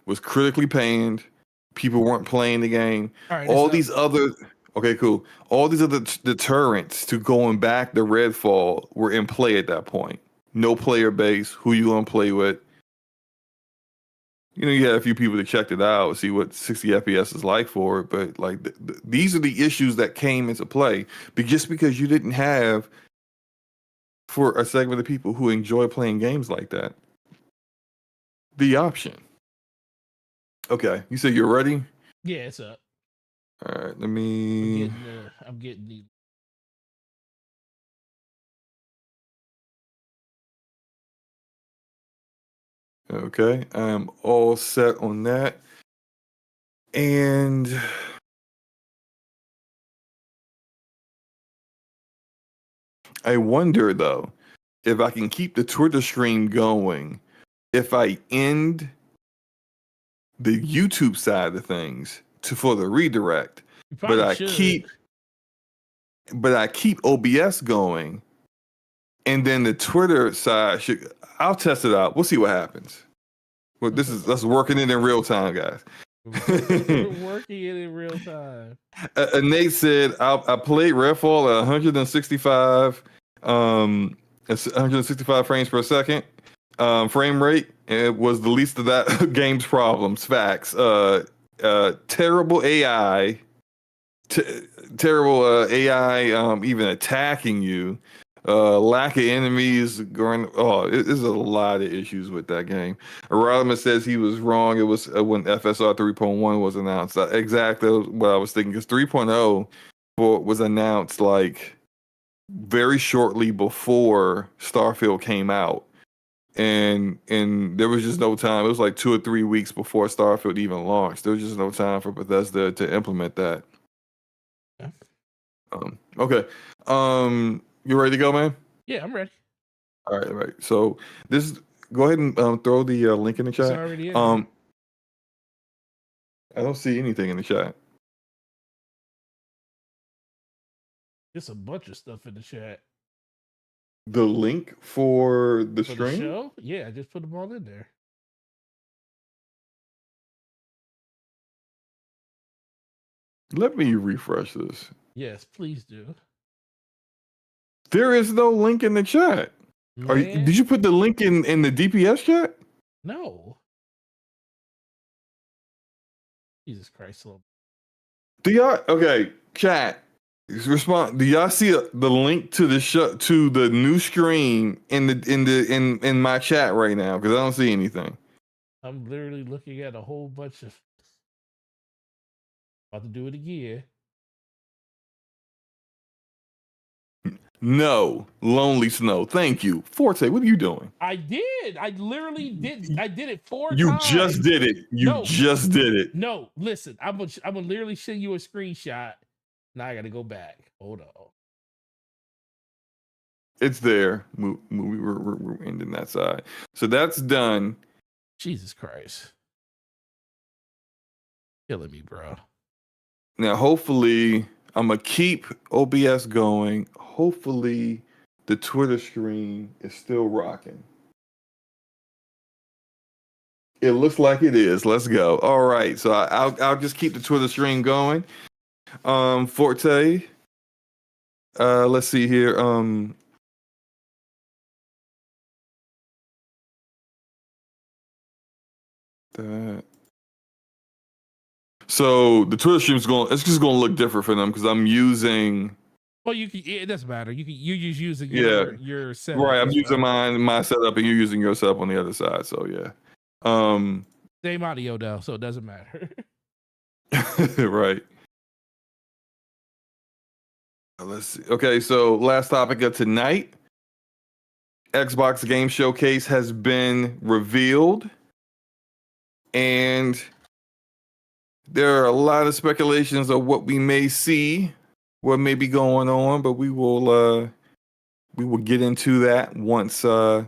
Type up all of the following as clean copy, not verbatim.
was critically panned. People weren't playing the game. All right, All these other okay, cool. All these other deterrents to going back to Redfall were in play at that point. No player base. Who you gonna play with? You had a few people that checked it out, see what 60 FPS is like for it, but like these are the issues that came into play. Just because you didn't have, for a segment of people who enjoy playing games like that, the option. Okay, you said you're ready? Yeah, it's up. All right, let me. I'm getting the. Okay, I'm all set on that. And I wonder, though, if I can keep the Twitter stream going, if I end the YouTube side of things for the redirect, but I keep OBS going, and then the Twitter side I'll test it out. We'll see what happens. Well, that's working it in real time, guys. We're working it in real time. And Nate said I played Redfall at 165 frames per second frame rate. And it was the least of that game's problems. Facts. Terrible AI. Terrible AI even attacking you. Lack of enemies going. There's a lot of issues with that game. Rodimus says he was wrong. It was when FSR 3.1 was announced. Exactly what I was thinking. Because 3.0 was announced like very shortly before Starfield came out, and there was just no time. It was like 2 or 3 weeks before Starfield even launched. There was just no time for Bethesda to implement that. Yeah. Okay. You ready to go, man? Yeah, I'm ready. All right. So go ahead and throw the link in the chat. It's already in. I don't see anything in the chat. There's a bunch of stuff in the chat. The link for the stream? The show? Yeah, I just put them all in there. Let me refresh this. Yes, please do. There is no link in the chat. Did you put the link in the DPS chat? No. Jesus Christ. Do y'all chat? Respond. Do y'all see the link to the to the new screen in my chat right now? Because I don't see anything. I'm literally looking at a whole bunch of. About to do it again. No, Lonely Snow. Thank you, Forte. What are you doing? I did. I literally did. I did it 4 times. You just did it. Just did it. No, listen. I'm gonna literally send you a screenshot. Now I gotta go back. Hold on. It's there. We're ending that side. So that's done. Jesus Christ. Killing me, bro. Now, hopefully, I'm going to keep OBS going. Hopefully, the Twitter stream is still rocking. It looks like it is. Let's go. All right. So I'll just keep the Twitter stream going. Forte. Let's see here. That. So the Twitter stream it's just going to look different for them because I'm using. Well, it doesn't matter. You're just using your setup. Right, I'm using my setup, and you're using your setup on the other side. So yeah. Same audio though, so it doesn't matter. Right. Let's see. Okay, so last topic of tonight. Xbox Game Showcase has been revealed. And there are a lot of speculations of what we may see, what may be going on, but we will get into that once we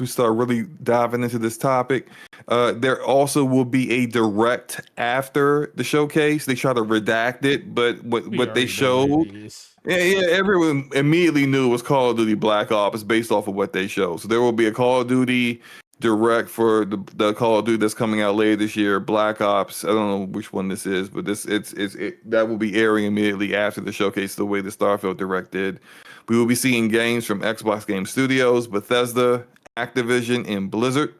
start really diving into this topic. There also will be a direct after the showcase. They try to redact it, but what they showed, everyone immediately knew it was Call of Duty Black Ops based off of what they showed. So there will be a Call of Duty direct for the Call of Duty that's coming out later this year, Black Ops. I don't know which one this is, but that will be airing immediately after the showcase, the way the Starfield Direct did. We will be seeing games from Xbox Game Studios, Bethesda, Activision, and Blizzard.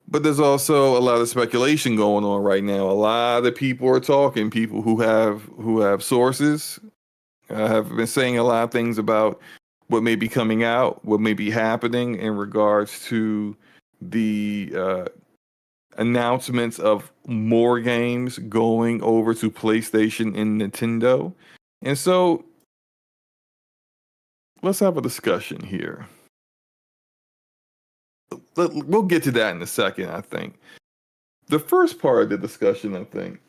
But there's also a lot of speculation going on right now. A lot of people are talking. People who have sources have been saying a lot of things about what may be coming out, what may be happening in regards to the announcements of more games going over to PlayStation and Nintendo. And so let's have a discussion here. We'll get to that in a second, I think. The first part of the discussion, I think,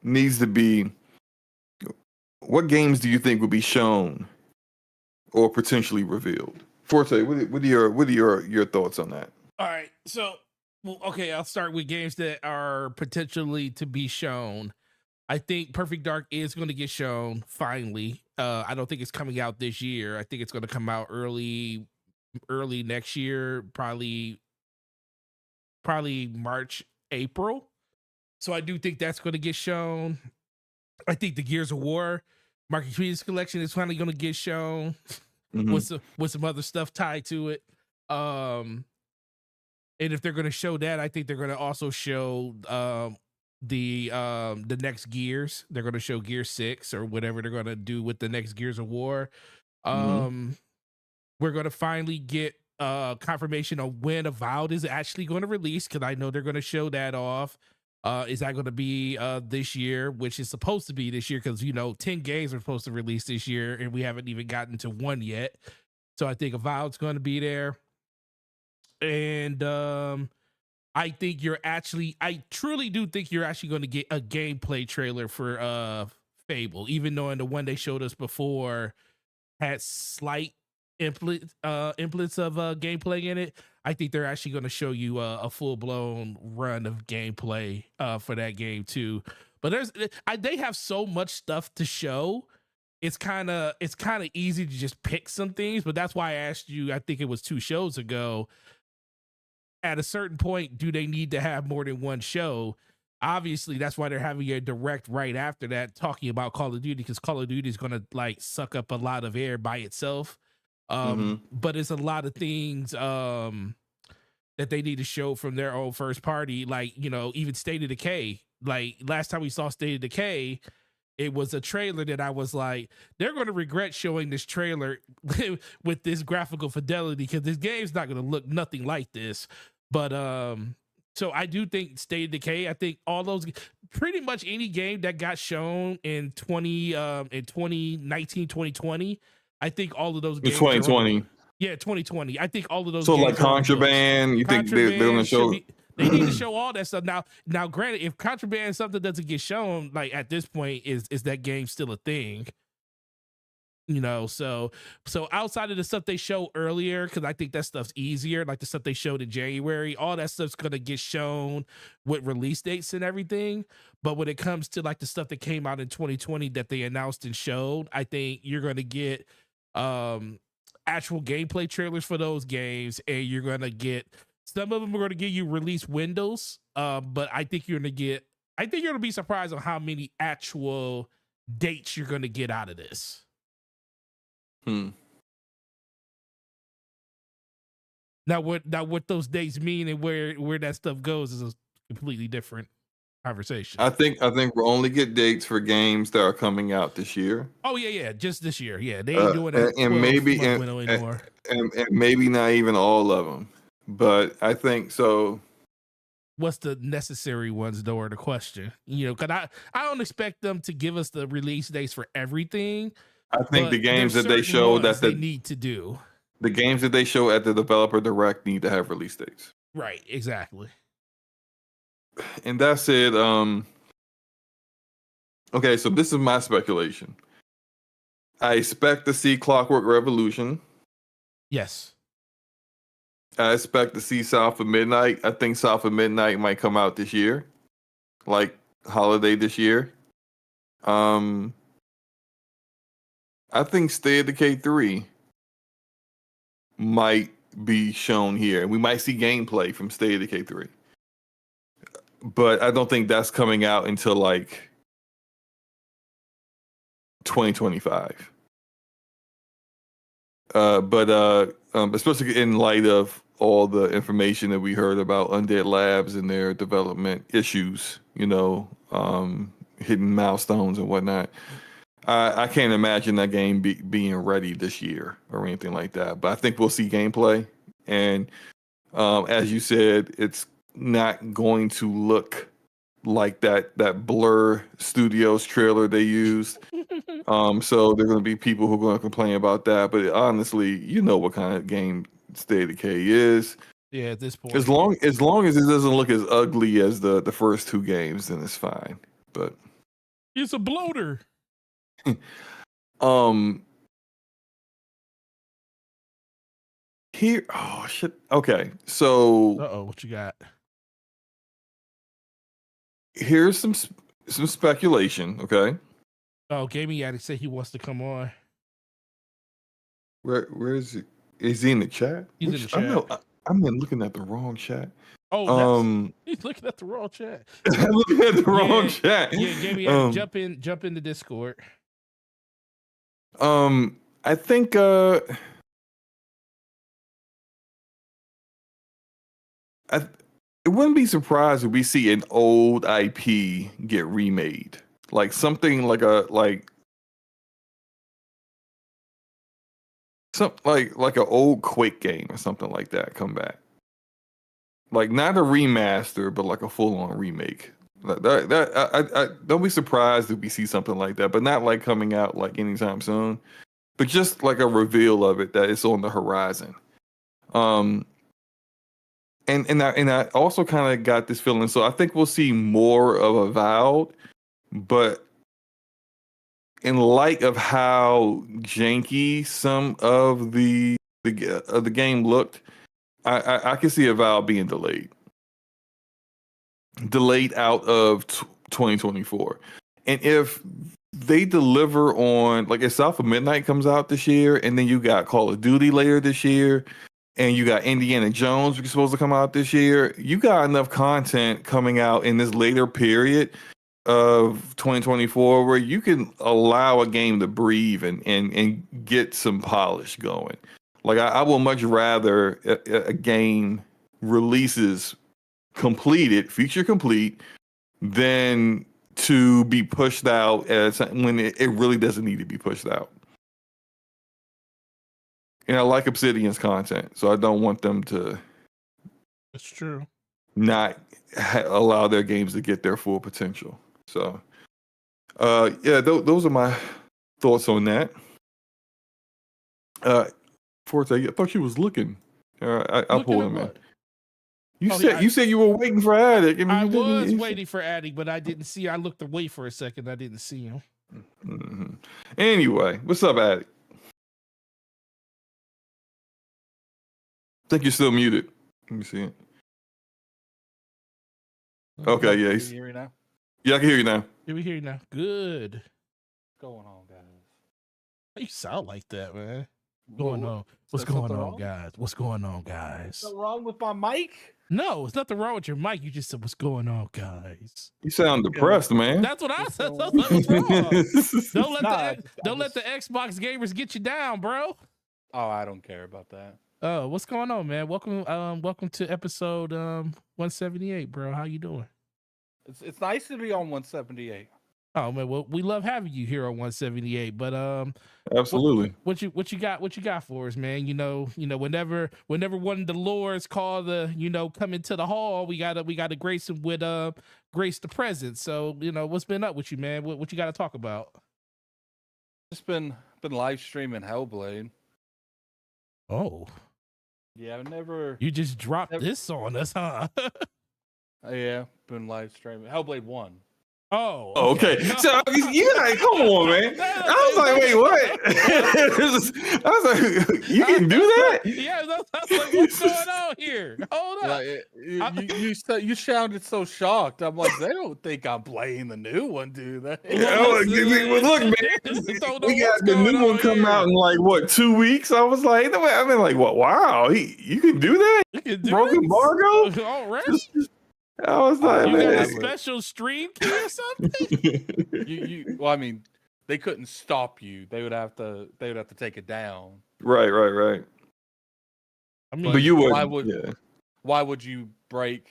needs to be, what games do you think will be shown or potentially revealed? Forte, what are your thoughts on that? All right, so okay, I'll start with games that are potentially to be shown. I think Perfect Dark is going to get shown finally. I don't think it's coming out this year. I think it's going to come out early next year, probably March, April. So I do think that's going to get shown. I think the Gears of War Market Creators Collection is finally going to get shown with some other stuff tied to it. And if they're going to show that, I think they're going to also show the next Gears. They're going to show Gear 6 or whatever they're going to do with the next Gears of War. We're going to finally get confirmation on when Avowed is actually going to release, because I know they're going to show that off. Is that going to be this year, which is supposed to be this year, because 10 games are supposed to release this year and we haven't even gotten to one yet. So I think Avowed's going to be there. And I truly do think you're actually going to get a gameplay trailer for Fable, even though in the one they showed us before had slight implants of gameplay in it. I think they're actually going to show you a full-blown run of gameplay for that game too. But they have so much stuff to show. It's kind of easy to just pick some things, but that's why I asked you, I think it was 2 shows ago, at a certain point, do they need to have more than one show? Obviously, that's why they're having a direct right after that talking about Call of Duty, because Call of Duty is going to suck up a lot of air by itself. But it's a lot of things that they need to show from their own first party, even State of Decay. Like last time we saw State of Decay, it was a trailer that I was like, they're going to regret showing this trailer with this graphical fidelity, because this game's not going to look nothing like this. But so I do think State of Decay, I think all those, pretty much any game that got shown in 2019, 2020, I think all of those games 2020. Yeah, 2020. I think all of those So games like Contraband, you think they're going to show? They need to show all that stuff. Now, granted, if Contraband is something doesn't get shown, at this point, is that game still a thing? So outside of the stuff they show earlier, because I think that stuff's easier, like the stuff they showed in January, all that stuff's gonna get shown with release dates and everything. But when it comes to the stuff that came out in 2020 that they announced and showed, I think you're gonna get actual gameplay trailers for those games, and you're gonna get some of them are gonna give you release windows. But I think you're gonna be surprised on how many actual dates you're gonna get out of this. Now what those dates mean and where that stuff goes is a completely different conversation. I think we'll only get dates for games that are coming out this year. Oh yeah, just this year. Yeah, they ain't doing that and maybe window anymore. And maybe not even all of them, but I think so. What's the necessary ones though are the question? Because I don't expect them to give us the release dates for everything. I think the games that they show that they need to do. The games that they show at the developer direct need to have release dates. Right, exactly. And that's it. Okay, so this is my speculation. I expect to see Clockwork Revolution. Yes. I expect to see South of Midnight. I think South of Midnight might come out this year, like holiday this year. I think State of Decay 3 might be shown here. We might see gameplay from State of Decay 3. But I don't think that's coming out until like 2025. Especially in light of all the information that we heard about Undead Labs and their development issues, hitting milestones and whatnot. I can't imagine that game being ready this year or anything like that. But I think we'll see gameplay. And as you said, it's not going to look like that Blur Studios trailer they used. So there are going to be people who are going to complain about that. But honestly, you know what kind of game State of Decay is. Yeah, at this point. As long as it doesn't look as ugly as the first two games, then it's fine. But it's a bloater. Here, oh shit. Okay, so what you got? Here's some speculation. Okay. Oh, Gaming Addict said he wants to come on. Where is he? Is he in the chat? He's in the chat. I'm looking at the wrong chat. Oh, he's looking at the wrong chat. I'm looking at the wrong chat. Yeah, Gaming Addict, jump in the Discord. I think it wouldn't be surprised if we see an old IP get remade, like something like an old Quake game or something like that come back. Like not a remaster, but like a full-on remake. I don't be surprised if we see something like that, but not like coming out like anytime soon, but just like a reveal of it that it's on the horizon. And I also kind of got this feeling. So I think we'll see more of Avowed, but in light of how janky some of the game looked, I can see Avowed being delayed out of 2024. And if they deliver on, like, if South of Midnight comes out this year, and then you got Call of Duty later this year, and you got Indiana Jones, which is supposed to come out this year, you got enough content coming out in this later period of 2024 where you can allow a game to breathe and get some polish going. Like, I will much rather a game releases completed, feature complete, than to be pushed out when it really doesn't need to be pushed out. And I like Obsidian's content, so I don't want them to. That's true. Not allow their games to get their full potential. So, those are my thoughts on that. Forte, I thought you was looking. I'll pull him in. You said you were waiting for Attic. I was waiting for Attic, but I didn't see. I looked away for a second. I didn't see him. Mm-hmm. Anyway, what's up, Attic? I think you're still muted. Let me see it. Okay, yeah. Can you hear me now? Yeah, I can hear you now. Yeah, we hear you now. Good. What's going on, guys? You sound like that, man. What's going on? What's going on, guys? What's going on, guys? What's wrong with my mic? No, it's nothing wrong with your mic. You just said, "What's going on, guys?" You sound depressed, man. That's what I said. What's wrong? Don't let the Xbox gamers get you down, bro. Oh, I don't care about that. Oh, what's going on, man? Welcome to episode 178, bro. How you doing? It's nice to be on 178. Oh man, well, we love having you here on 178. But absolutely. What you got for us, man? Whenever one of the lords call come into the hall, we gotta grace him with grace the presence. So what's been up with you, man? What you got to talk about? Just been live streaming Hellblade. Oh. Yeah, I've never. You just dropped this on us, huh? Yeah, been live streaming Hellblade 1. Oh, Oh, okay. So you like, come on, man. I was like, wait, what? I was like, you can do that? Yeah, that's like, what's going on here? Hold up. Like you sounded so shocked. I'm like, they don't think I'm playing the new one, do they? Well, look, man, we got the new one come out in like what 2 weeks. I was like, I mean, like, what? Wow, you can do that? You can do Broken this? embargo Already? I was like, You got a man. special stream key or something? Well, I mean, they couldn't stop you. They would have to take it down. Right. I mean, But you why would, why would you break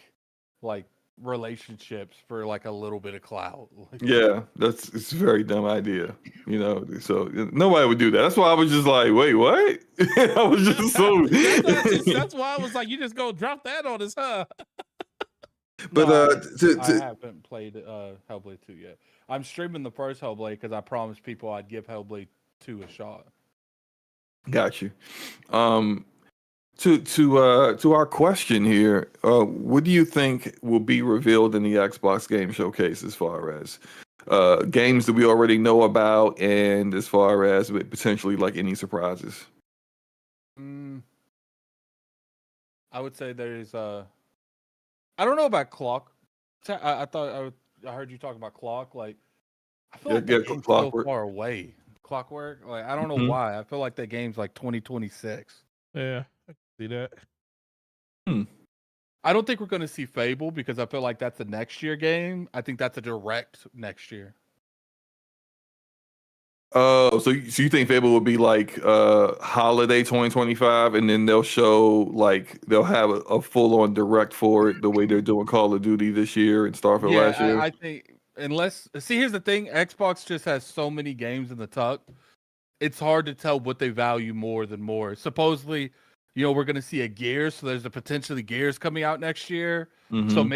like relationships for like a little bit of clout? Like, yeah, it's a very dumb idea, you know. So nobody would do that. That's why I was just like, wait, what? I was just so. that's why I was like, you just go drop that on us, huh? But no, I haven't played Hellblade 2 yet. I'm streaming the first Hellblade because I promised people I'd give Hellblade 2 a shot. got you. To our question here, what do you think will be revealed in the Xbox Game Showcase as far as games that we already know about, and as far as potentially like any surprises? I would say there's I don't know about Clock. I heard you talk about Clock. Like, I feel like that game's so far away. Clockwork. Like, I don't know why. I feel like that game's like 2026. Yeah, I can see that. I don't think we're going to see Fable because I feel like that's a next year game. I think that's a direct next year. So you think Fable will be like holiday 2025, and then they'll have a full on direct for it the way they're doing Call of Duty this year and Starfield last year? I think here's the thing, Xbox just has so many games in the tuck. It's hard to tell what they value more than more. Supposedly, we're going to see a Gears, so there's a potentially Gears coming out next year. So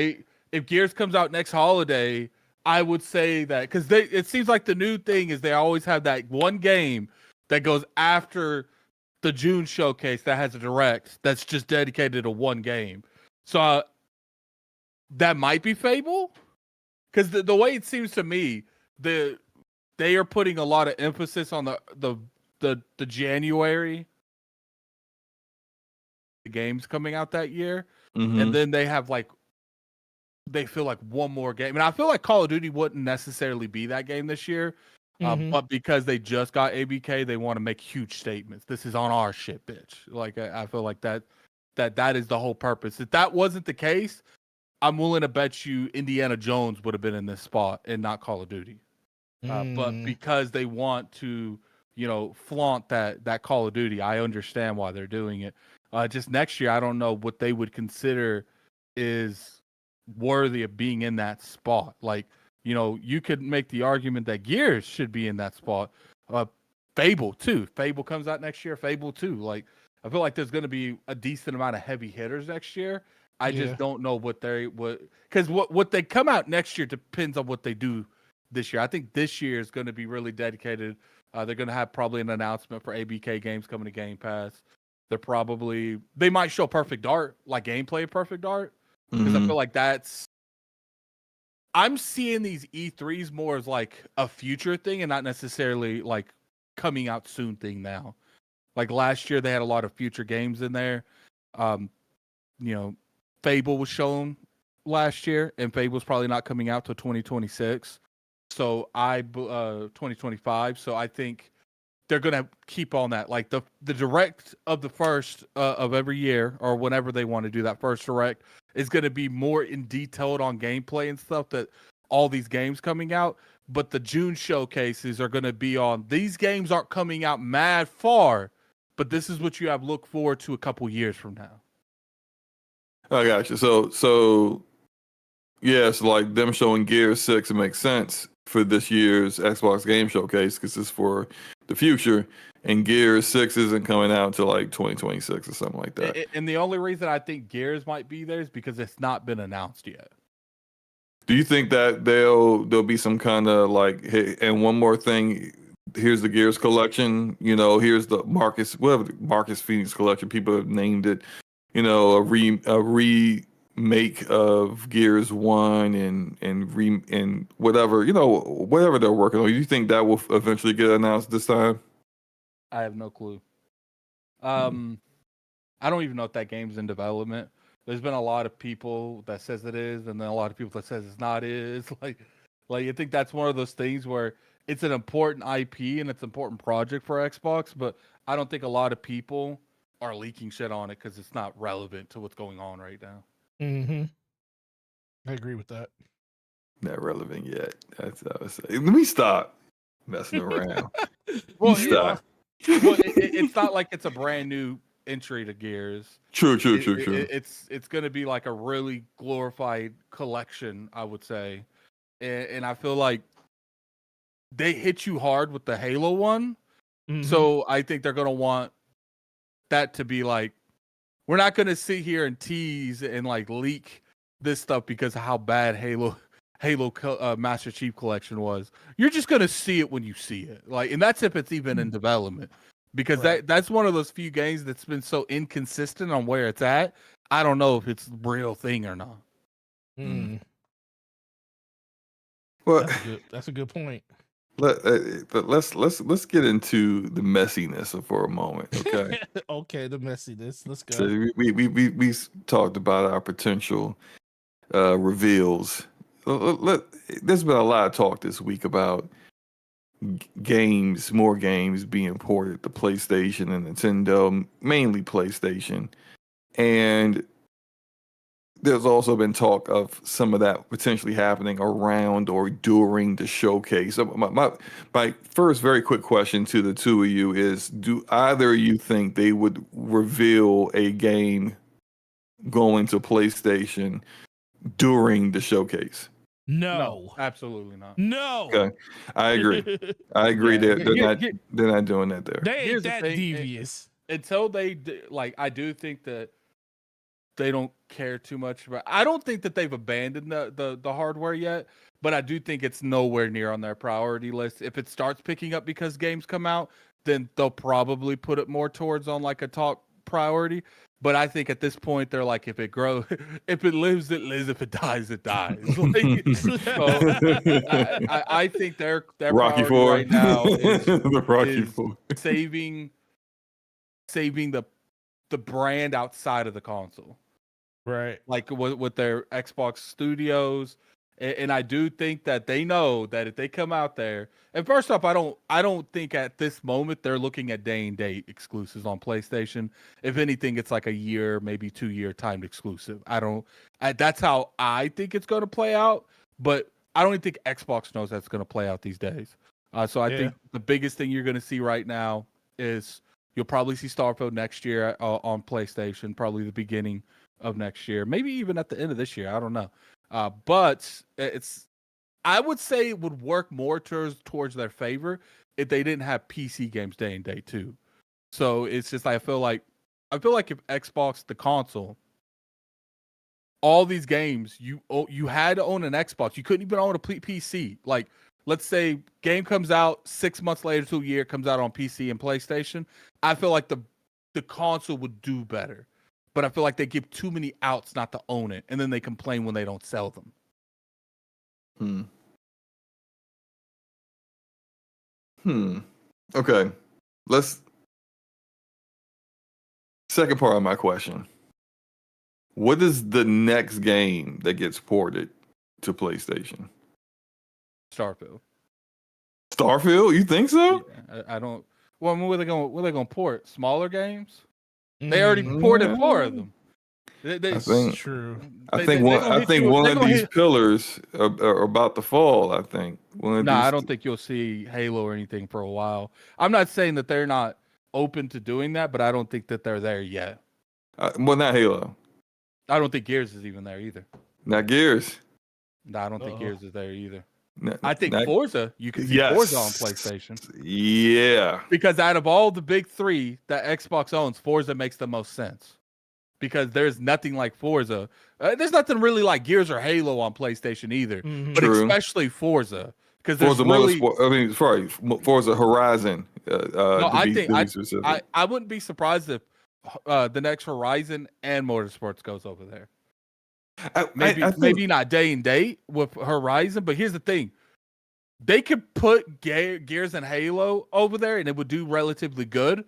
if Gears comes out next holiday, I would say that because it seems like the new thing is they always have that one game that goes after the June showcase that has a direct that's just dedicated to one game. So that might be Fable, because the way it seems to me, they are putting a lot of emphasis on the January games coming out that year, and then they have they feel like one more game. And I feel like Call of Duty wouldn't necessarily be that game this year, but because they just got ABK, they want to make huge statements. This is on our shit, bitch. Like, I feel like that is the whole purpose. If that wasn't the case, I'm willing to bet you Indiana Jones would have been in this spot and not Call of Duty. But because they want to, flaunt that Call of Duty, I understand why they're doing it. Just next year, I don't know what they would consider is worthy of being in that spot. Like, you could make the argument that Gears should be in that spot. Fable too. Fable comes out next year. Fable 2. Like, I feel like there's going to be a decent amount of heavy hitters next year. I just don't know because what they come out next year depends on what they do this year. I think this year is going to be really dedicated. They're going to have probably an announcement for ABK games coming to Game Pass. They might show Perfect Art, like gameplay of Perfect Art, because I feel like I'm seeing these E3s more as like a future thing and not necessarily like coming out soon thing now. Like last year, they had a lot of future games in there. Fable was shown last year, and Fable's probably not coming out till 2026. So 2025. So I think they're gonna keep on that. Like the direct of the first of every year, or whenever they want to do that first direct, is gonna be more in detailed on gameplay and stuff that all these games coming out. But the June showcases are gonna be on these games aren't coming out mad far, but this is what you have look forward to a couple years from now. I got you. So yes, like them showing Gears 6, it makes sense for this year's Xbox Game Showcase because it's for the future, and Gears 6 isn't coming out until like 2026 or something like that. And the only reason I think Gears might be there is because it's not been announced yet. Do you think that there'll be some kind of like, hey, and one more thing, here's the Gears collection, here's the Marcus Phoenix collection, people have named it, a make of Gears 1 and whatever, whatever they're working on, you think that will eventually get announced this time? I have no clue. I don't even know if that game's in development. There's been a lot of people that says it is, and then a lot of people that says it's not. Like I think that's one of those things where it's an important IP and it's an important project for Xbox, but I don't think a lot of people are leaking shit on it because it's not relevant to what's going on right now. Mm-hmm. I agree with that. Not relevant yet. That's what I was saying. Let me stop messing around. Well, stop. It's not like it's a brand new entry to Gears. True. It's going to be like a really glorified collection, I would say. And I feel like they hit you hard with the Halo one. Mm-hmm. So I think they're going to want that to be like, we're not going to sit here and tease and like leak this stuff because of how bad Halo Master Chief Collection was. You're just going to see it when you see it. Like, and that's if it's even in development. Because that's one of those few games that's been so inconsistent on where it's at. I don't know if it's a real thing or not. Mm. Well, that's a good point. But let's get into the messiness for a moment, okay? Okay, the messiness. Let's go. So we talked about our potential reveals. There's been a lot of talk this week about more games being ported to PlayStation and Nintendo, mainly PlayStation. And there's also been talk of some of that potentially happening around or during the showcase. So my first very quick question to the two of you is, do either of you think they would reveal a game going to PlayStation during the showcase? No, absolutely not. No. Okay, I agree. They're not doing that there. They ain't that devious. Until they I do think that they don't care too much about. I don't think that they've abandoned the hardware yet, but I do think it's nowhere near on their priority list. If it starts picking up because games come out, then they'll probably put it more towards on like a top priority. But I think at this point they're like, if it grows, if it lives, it lives. If it dies, it dies. I think their Rocky priority IV right now is the Rocky IV. saving the brand outside of the console. Right. Like with their Xbox Studios. And I do think that they know that if they come out there, and first off, I don't think at this moment they're looking at day and date exclusives on PlayStation. If anything, it's like a year, maybe 2-year timed exclusive. That's how I think it's going to play out, but I don't even think Xbox knows that's going to play out these days. So I think the biggest thing you're going to see right now is you'll probably see Starfield next year on PlayStation, probably the beginning of next year, maybe even at the end of this year. I don't know. But I would say it would work more towards their favor if they didn't have PC games day and day too. So it's just I feel like if Xbox, the console, all these games you had to own an Xbox. You couldn't even own a PC. Like, let's say game comes out 6 months later to a year, comes out on PC and PlayStation. I feel like the console would do better. But I feel like they give too many outs not to own it, and then they complain when they don't sell them. Okay. Second part of my question. What is the next game that gets ported to PlayStation? Starfield. Starfield? You think so? Yeah, I don't. Well, I mean, where they going to port? Smaller games? They already ported 4 of them. I think true. I think one of these pillars are about to fall. I think. I don't think you'll see Halo or anything for a while. I'm not saying that they're not open to doing that, but I don't think that they're there yet. Well, not Halo. I don't think Gears is even there either. Not Gears. No, I don't think Gears is there either. No, I think Forza, you can see Forza on PlayStation. Yeah. Because out of all the big 3 that Xbox owns, Forza makes the most sense. Because there's nothing like Forza. There's nothing really like Gears or Halo on PlayStation either. Mm-hmm. But especially Forza. Because Forza Motorsport. Forza Horizon. I wouldn't be surprised if the next Horizon and Motorsports goes over there. Maybe not day and date with Horizon, but here's the thing. They could put Gears and Halo over there and it would do relatively good.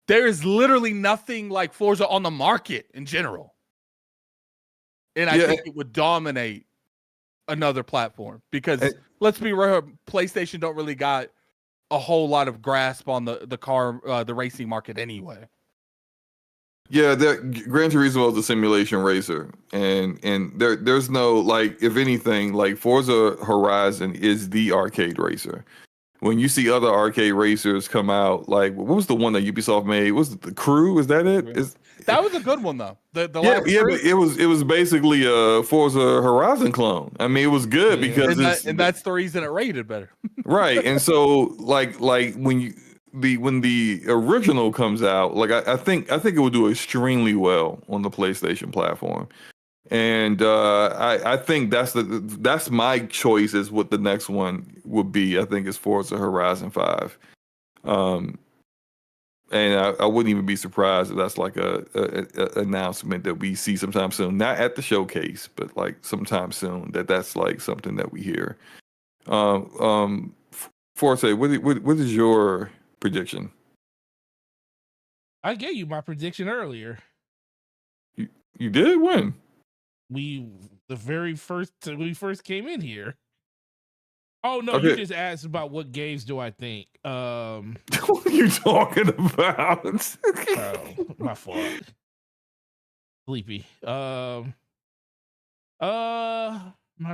There is literally nothing like Forza on the market in general. And I think it would dominate another platform because let's be real, PlayStation don't really got a whole lot of grasp on the racing market anyway. Yeah, Gran Turismo is a simulation racer, and there's no, like, if anything, like Forza Horizon is the arcade racer. When you see other arcade racers come out, like, what was the one that Ubisoft made? Was it The Crew? Is that it? That was a good one though. The last but it was basically a Forza Horizon clone. I mean, it was good because that's the reason it rated better. Right, and so like when the original comes out, like I think it will do extremely well on the PlayStation platform, and I think that's my choice is what the next one would be. I think it's Forza Horizon 5, and I wouldn't even be surprised if that's like a announcement that we see sometime soon, not at the showcase, but like sometime soon that's like something that we hear. Forte, what is your prediction? I gave you my prediction earlier. You did? When? We first came in here. Oh no, okay. You just asked about what games do I think. What are you talking about? Oh, my fault. Sleepy. My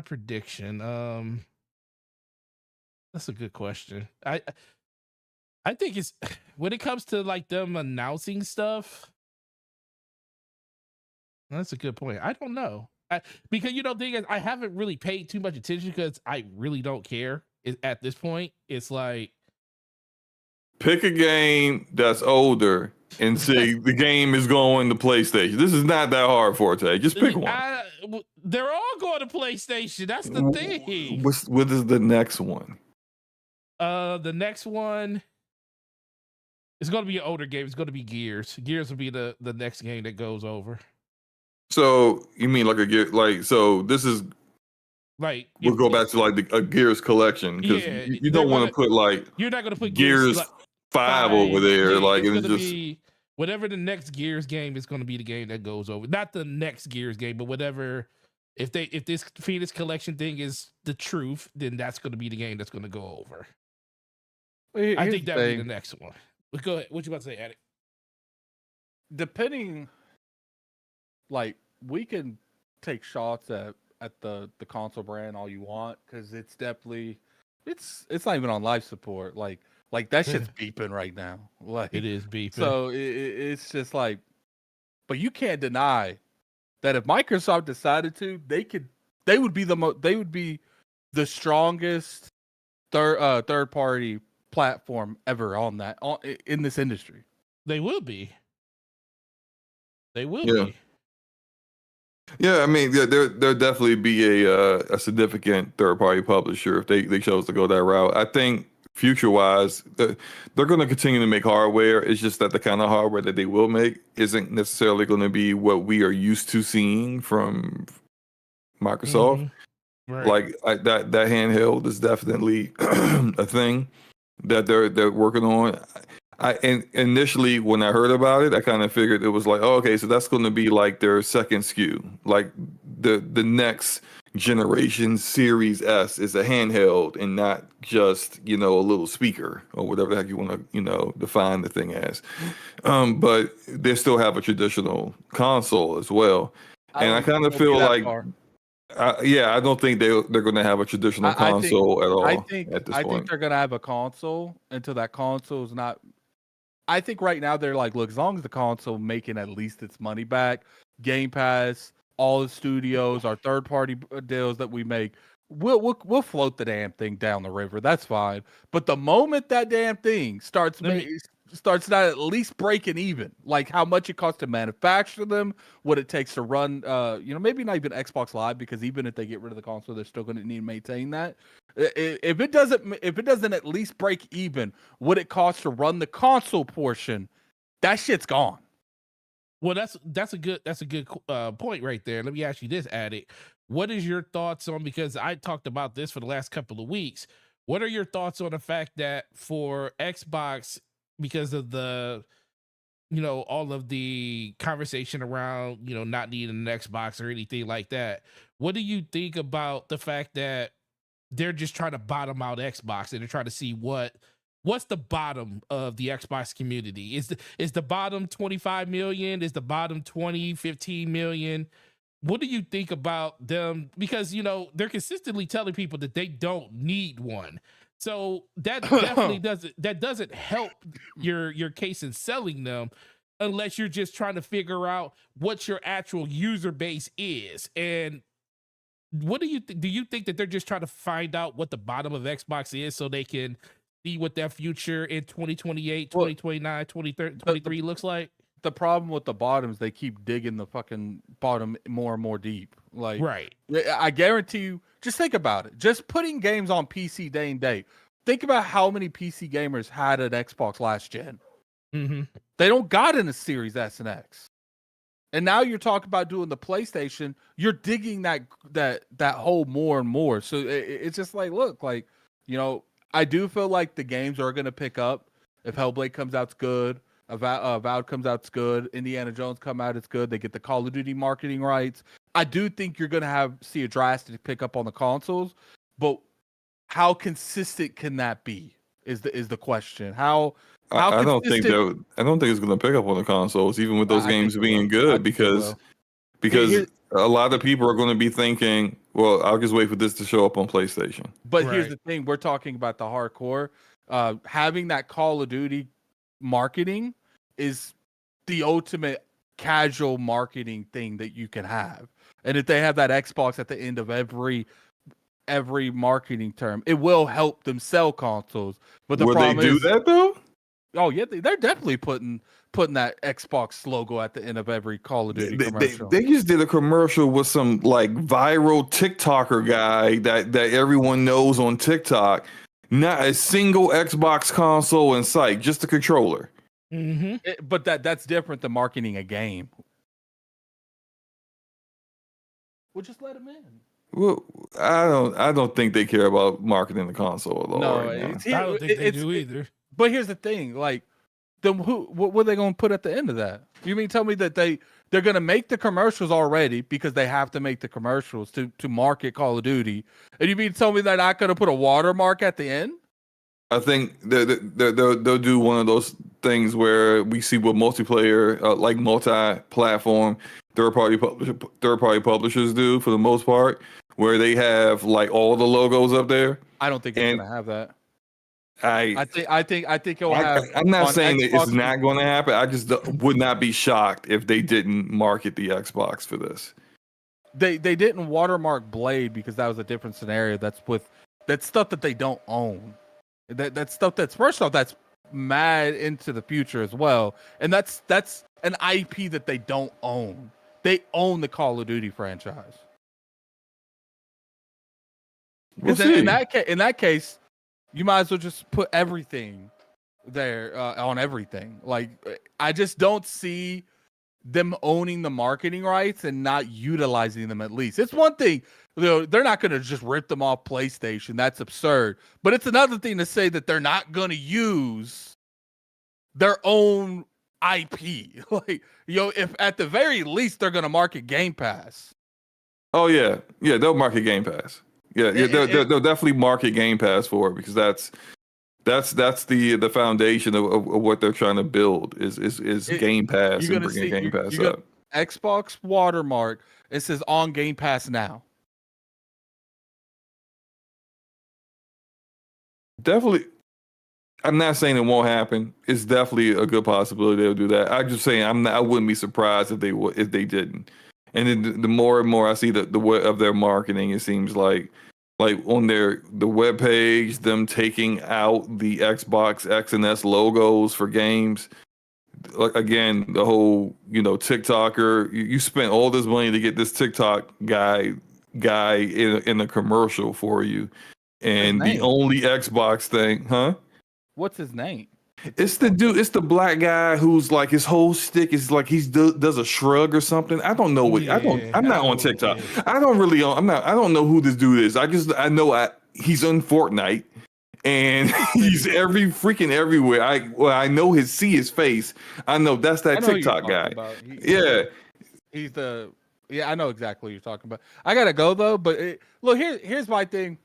prediction. That's a good question. I think it's when it comes to like them announcing stuff. That's a good point. I don't know. Because the thing is, I haven't really paid too much attention because I really don't care at this point. It's like, pick a game that's older and say the game is going to PlayStation. This is not that hard, Forte. Just pick one. They're all going to PlayStation. That's the thing. What is the next one? The next one is going to be an older game. It's going to be Gears. Gears will be the next game that goes over. So you mean like a gear? Like, so this is like we'll go back to like a Gears collection because you don't want to put like you're not going to put Gears 5 over there. Yeah, like it's going to be whatever the next Gears game is going to be the game that goes over. Not the next Gears game, but whatever. If this Phoenix Collection thing is the truth, then that's going to be the game that's going to go over. I think that would be the next one. But go ahead. What you about to say, Attic? Depending, like, we can take shots at the console brand all you want because it's definitely it's not even on live support. Like that shit's beeping right now. Like it is beeping. So it's just like, but you can't deny that if Microsoft decided to, they would be the strongest third party platform ever in this industry. They will be. They will be. Yeah, I mean, there'll definitely be a significant third party publisher if they chose to go that route. I think future wise, they're going to continue to make hardware. It's just that the kind of hardware that they will make isn't necessarily going to be what we are used to seeing from Microsoft. Mm-hmm. Right. Like that handheld is definitely a thing that they're working on. And initially when I heard about it, I kind of figured it was like, oh, okay, so that's going to be like their second SKU. Like the next generation Series S is a handheld and not just, a little speaker or whatever the heck you want to, define the thing as. But they still have a traditional console as well. And I kind of feel like, I don't think they're going to have a traditional console at all. I think they're going to have a console until that console is not. I think right now they're like, look, as long as the console making at least its money back, Game Pass, all the studios, our third party deals that we make, we'll float the damn thing down the river. That's fine. But the moment that damn thing starts not at least breaking even, like how much it costs to manufacture them, what it takes to run, maybe not even Xbox Live, because even if they get rid of the console, they're still going to need to maintain that. If it doesn't at least break even what it costs to run the console portion, that shit's gone. Well, that's a good point right there. Let me ask you this, Addict. What is your thoughts on, because I talked about this for the last couple of weeks. What are your thoughts on the fact that for Xbox, because of the all of the conversation around not needing an Xbox or anything like that, what do you think about the fact that they're just trying to bottom out Xbox and they're trying to see what's the bottom of the Xbox community? Is the bottom 25 million? Is the bottom 20, 15 million? What do you think about them? Because they're consistently telling people that they don't need one. So that definitely doesn't help your case in selling them, unless you're just trying to figure out what your actual user base is. And what do you think that they're just trying to find out what the bottom of Xbox is so they can see what their future in 2028, 2029, 2023 looks like? The problem with the bottoms, they keep digging the fucking bottom more and more deep. Like, right. I guarantee you, just think about it. Just putting games on PC day and day. Think about how many PC gamers had an Xbox last gen. Mm-hmm. They don't got in a Series S and X. And now you're talking about doing the PlayStation. You're digging that hole more and more. So it's just like, look, like, I do feel like the games are going to pick up. If Hellblade comes out, it's good. Avowed comes out, it's good. Indiana Jones come out, it's good. They get the Call of Duty marketing rights. I do think you're going to see a drastic pickup on the consoles, but how consistent can that be? Is the question. How I don't think it's going to pick up on the consoles, even with those games being good, because a lot of people are going to be thinking, well, I'll just wait for this to show up on PlayStation. But here's the thing: we're talking about the hardcore. Having that Call of Duty marketing is the ultimate casual marketing thing that you can have. And if they have that Xbox at the end of every marketing term, it will help them sell consoles. But the problem they do that though? Oh yeah, they're definitely putting that Xbox logo at the end of every Call of Duty commercial. They just did a commercial with some like viral TikToker guy that everyone knows on TikTok. Not a single Xbox console in sight, just a controller. Mm-hmm. But that's different than marketing a game. We'll just let them in. Well, I don't think they care about marketing the console at all. No, right now. I don't think they do either. But here's the thing, like, then what are they going to put at the end of that? You mean tell me that they're going to make the commercials already because they have to make the commercials to market Call of Duty, and you mean tell me they're not going to put a watermark at the end? I think they'll do one of those things where we see what multiplayer, like multi-platform third-party publishers do for the most part, where they have like all the logos up there. I don't think it's going to have that. I think it'll have. I'm not saying that it's not going to happen. I just would not be shocked if they didn't market the Xbox for this. They didn't watermark Blade because that was a different scenario. That's stuff that they don't own. That's stuff that's, first off, that's mad into the future as well, and that's an IP that they don't own. They own the Call of Duty franchise. In that case, you might as well just put everything there on everything. Like, I just don't see them owning the marketing rights and not utilizing them. At least it's one thing, they're not going to just rip them off PlayStation. That's absurd. But it's another thing to say that they're not going to use their own IP. Like, if at the very least they're going to market Game Pass. Oh yeah, they'll market Game Pass. Yeah, they'll definitely market Game Pass for it, because that's the foundation of what they're trying to build is Game Pass and bringing Game Pass up. Xbox watermark. It says on Game Pass now. Definitely. I'm not saying it won't happen. It's definitely a good possibility they'll do that. I'm just saying I wouldn't be surprised if they didn't. And then the more and more I see the way of their marketing, it seems like on the webpage, them taking out the Xbox X and S logos for games. Like, again, the whole, TikToker, you spent all this money to get this TikTok guy in a commercial for you. And the only Xbox thing, huh? What's his name? It's the dude. It's the black guy who's like his whole stick is like does a shrug or something. I don't know what I don't. Yeah, I'm I not know on what it TikTok. is. I don't really. I'm not. I don't know who this dude is. I know he's on Fortnite and he's everywhere. I know see his face. I know that's that I know who you're TikTok talking guy. about. Yeah. He's the I know exactly what you're talking about. I gotta go though, but look here's my thing.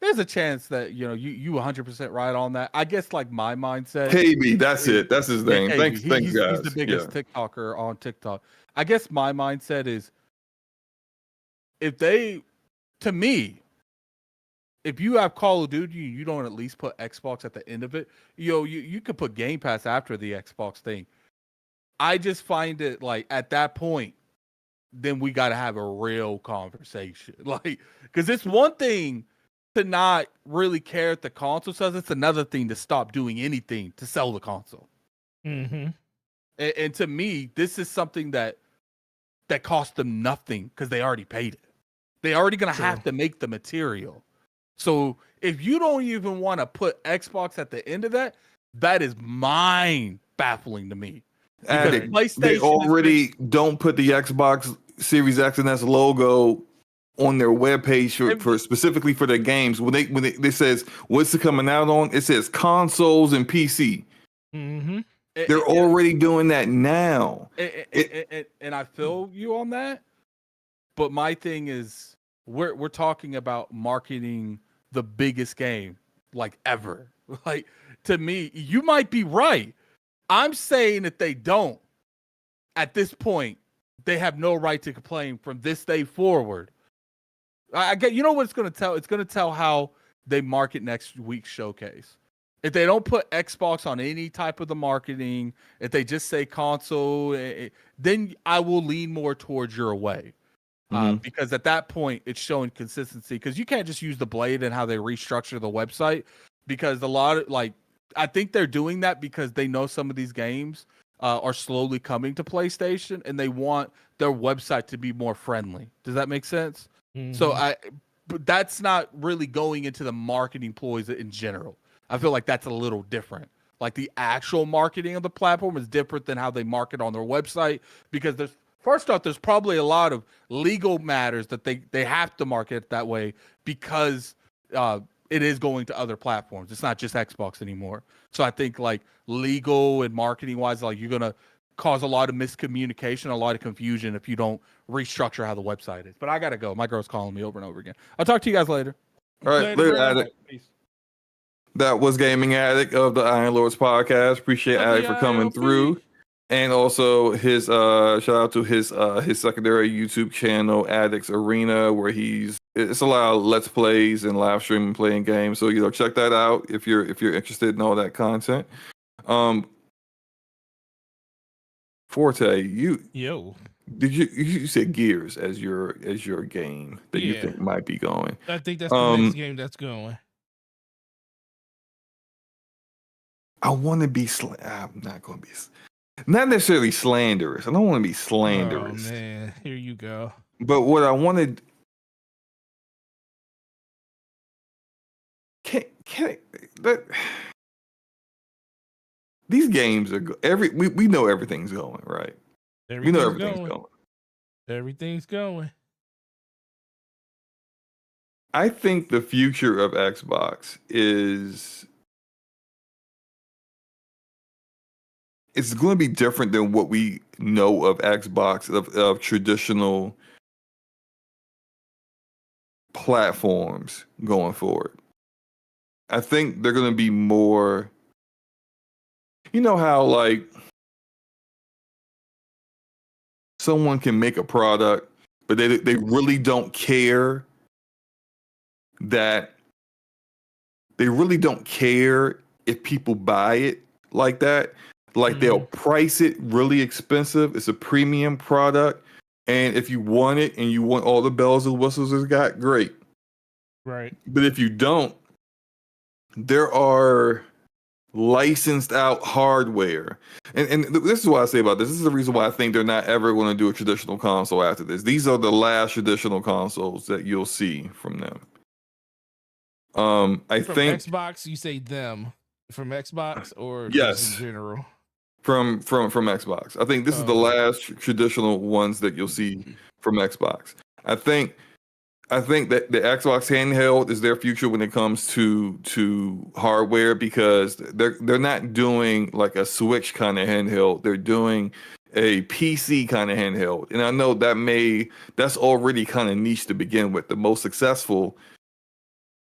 There's a chance that you 100% right on that. I guess like my mindset. KB, that's it. That's his name. KB. Thanks, guys. He's the biggest TikToker on TikTok. I guess my mindset is to me, if you have Call of Duty, you don't at least put Xbox at the end of it. You could put Game Pass after the Xbox thing. I just find it like at that point, then we got to have a real conversation. Like, because it's one thing to not really care if the console sells. It's another thing to stop doing anything to sell the console. Mm-hmm. And to me, this is something that cost them nothing because they already paid it. They already going to have to make the material. So if you don't even want to put Xbox at the end of that, that is mind baffling to me. PlayStation, they already don't put the Xbox Series X and S logo on their webpage for specifically for their games. When they says what's it coming out on, it says consoles and PC. Mm-hmm. They're already doing that now. And I feel you on that. But my thing is, we're talking about marketing the biggest game like ever. Like, to me, you might be right. I'm saying that they don't. At this point, they have no right to complain from this day forward. I get, you know what it's going to tell? It's going to tell how they market next week's showcase. If they don't put Xbox on any type of the marketing, if they just say console, then I will lean more towards your way. Because at that point, it's showing consistency. Because you can't just use the Blade and how they restructure the website. Because I think they're doing that because they know some of these games are slowly coming to PlayStation, and they want their website to be more friendly. Does that make sense? Mm-hmm. So but that's not really going into the marketing ploys in general. I feel like that's a little different. Like the actual marketing of the platform is different than how they market on their website, because first off, there's probably a lot of legal matters that they have to market that way because it is going to other platforms. It's not just Xbox anymore. So I think like legal and marketing wise, like you're going to cause a lot of miscommunication, a lot of confusion if you don't restructure how the website is. But I got to go. My girl's calling me over and over again. I'll talk to you guys later. All right. Later, Addict. Peace. That was Gaming Addict of the Iron Lords podcast. Appreciate Addict for coming through. And also his shout out to his secondary YouTube channel, Addicts Arena, where it's a lot of let's plays and live streaming playing games. So check that out if you're interested in all that content. Forte, did you said Gears as your game that you think might be going? I think that's the next game that's going. I want to be I'm not going to be not necessarily slanderous. I don't want to be slanderous. Oh man, here you go. But what I wanted, these games are we know everything's going right. We know everything's going. Everything's going. I think the future of Xbox is it's going to be different than what we know of Xbox, of traditional platforms going forward. I think they're going to be more, how like someone can make a product, but they really don't care if people buy it like that. Like they'll price it really expensive. It's a premium product. And if you want it and you want all the bells and whistles it's got, great. Right. But if you don't, there are licensed out hardware. And this is what I say about this. This is the reason why I think they're not ever going to do a traditional console after this. These are the last traditional consoles that you'll see from them. I think Xbox, you say them. From Xbox or just in Yes, general? from Xbox. I think this is the last traditional ones that you'll see from Xbox. I think that the Xbox handheld is their future when it comes to hardware, because they're not doing like a Switch kind of handheld. They're doing a PC kind of handheld. And I know that's already kind of niche to begin with. The most successful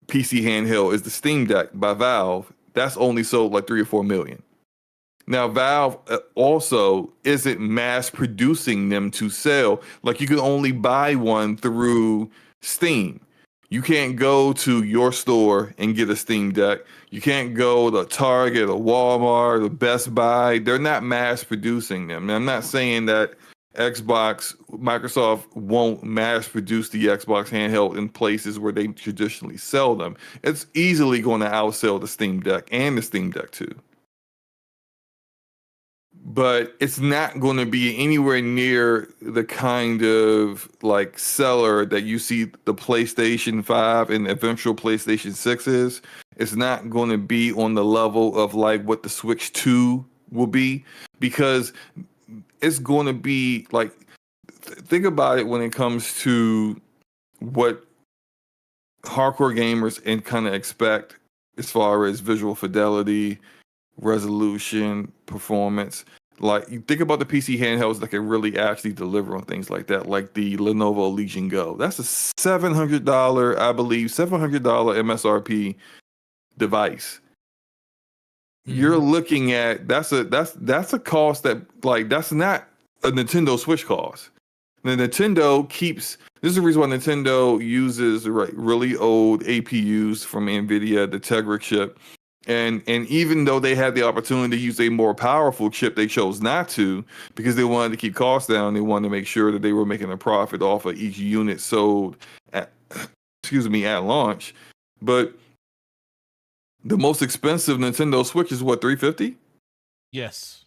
PC handheld is the Steam Deck by Valve. That's only sold like 3 or 4 million. Now, Valve also isn't mass producing them to sell. Like, you can only buy one through Steam. You can't go to your store and get a Steam Deck. You can't go to Target or Walmart or Best Buy. They're not mass producing them. And I'm not saying that Microsoft won't mass produce the Xbox handheld in places where they traditionally sell them. It's easily going to outsell the Steam Deck and the Steam Deck 2. But it's not going to be anywhere near the kind of like seller that you see the PlayStation 5 and eventual PlayStation 6 is. It's not going to be on the level of like what the Switch 2 will be, because it's going to be like, think about it when it comes to what hardcore gamers and kind of expect as far as visual fidelity, resolution, performance. Like, you think about the PC handhelds that can really actually deliver on things like that, like the Lenovo Legion Go. That's a $700, I believe, $700 MSRP device. You're looking at that's a cost that, like, that's not a Nintendo Switch cost. The Nintendo keeps, this is the reason why Nintendo uses really old APUs from NVIDIA, the Tegra chip. And even though they had the opportunity to use a more powerful chip, they chose not to, because they wanted to keep costs down. They wanted to make sure that they were making a profit off of each unit sold at launch. But the most expensive Nintendo Switch is what, $350? Yes.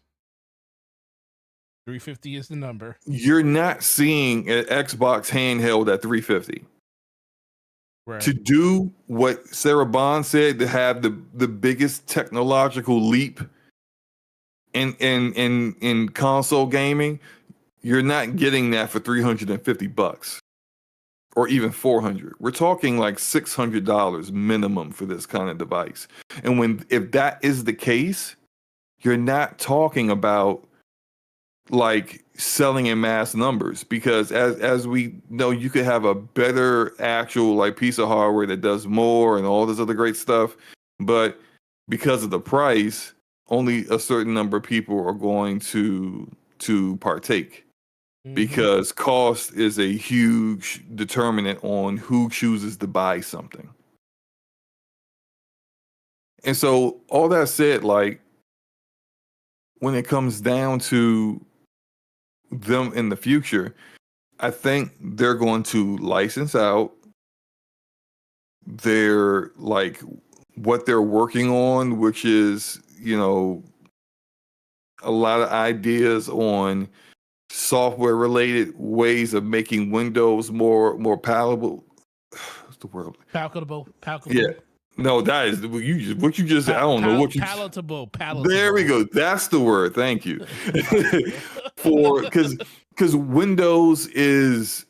350 is the number. You're not seeing an Xbox handheld at $350. Right. To do what Sarah Bond said, to have the biggest technological leap in console gaming, you're not getting that for $350 or even $400. We're talking like $600 minimum for this kind of device. And if that is the case, you're not talking about like selling in mass numbers, because as we know, you could have a better actual like piece of hardware that does more and all this other great stuff, but because of the price, only a certain number of people are going to partake, because cost is a huge determinant on who chooses to buy something. And so all that said, like, when it comes down to them in the future, I think they're going to license out their, like, what they're working on, which is, you know, a lot of ideas on software related ways of making Windows more palatable. What's the word? Palatable. Yeah. No, that is what you just. I don't know what you. Palatable. There we go. That's the word. Thank you. Because Windows is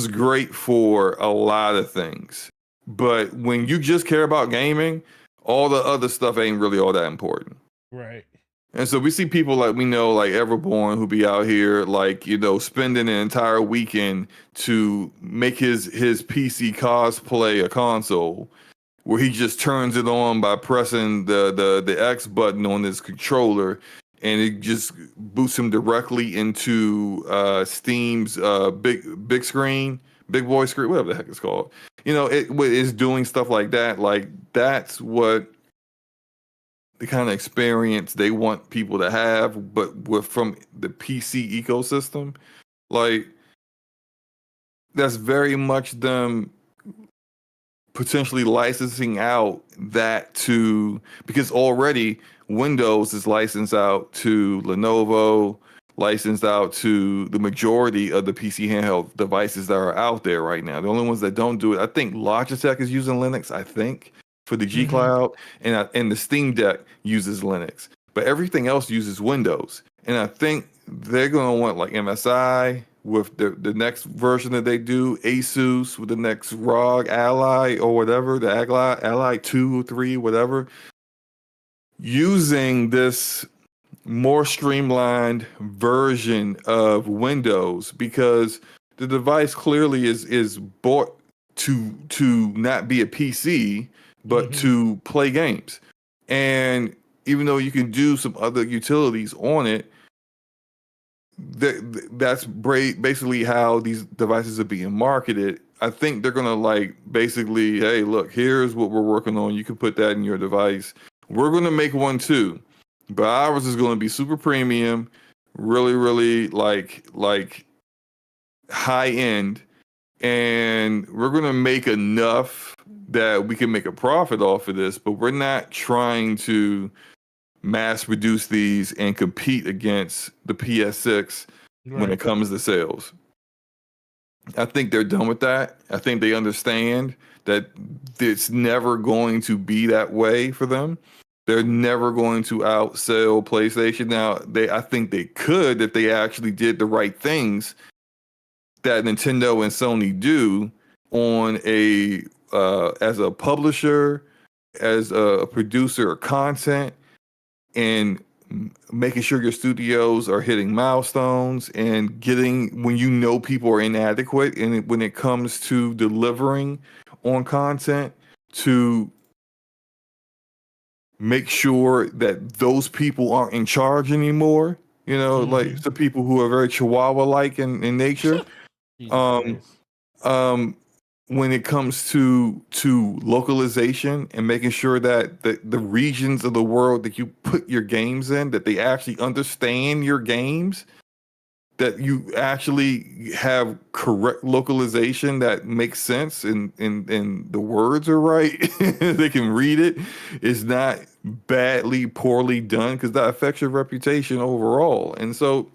great for a lot of things, but when you just care about gaming, all the other stuff ain't really all that important. Right. And so we see people like we know, like Everborn, who be out here, like, you know, spending an entire weekend to make his PC cosplay a console, where he just turns it on by pressing the X button on his controller, and it just boots him directly into Steam's big screen, big boy screen, whatever the heck it's called. You know, it is doing stuff like that. Like, that's what the kind of experience they want people to have, but from the PC ecosystem. Like, that's very much them potentially licensing out that to, because already Windows is licensed out to Lenovo, licensed out to the majority of the PC handheld devices that are out there right now. The only ones that don't do it, I think Logitech is using Linux, I think, for the G Cloud, and the Steam Deck uses Linux, but everything else uses Windows. And I think they're going to want like MSI with the next version that they do, Asus with the next ROG Ally or whatever, the Ally 2 or 3, whatever, using this more streamlined version of Windows, because the device clearly is bought to not be a PC, but to play games. And even though you can do some other utilities on it, that's basically how these devices are being marketed. I think they're gonna like basically, hey, look, here's what we're working on. You can put that in your device. We're gonna make one too, but ours is gonna be super premium, really, really like high end, and we're gonna make enough that we can make a profit off of this. But we're not trying to mass produce these and compete against the PS6 when it comes to sales. I think they're done with that. I think they understand that it's never going to be that way for them. They're never going to outsell PlayStation. Now, I think they could if they actually did the right things that Nintendo and Sony do on as a publisher, as a producer of content, and making sure your studios are hitting milestones and getting, when you know people are inadequate, and when it comes to delivering on content, to make sure that those people aren't in charge anymore. You know, like the people who are very Chihuahua-like in nature. When it comes to localization and making sure that the regions of the world that you put your games in, that they actually understand your games, that you actually have correct localization that makes sense, and the words are right, they can read it, is not poorly done, because that affects your reputation overall. And so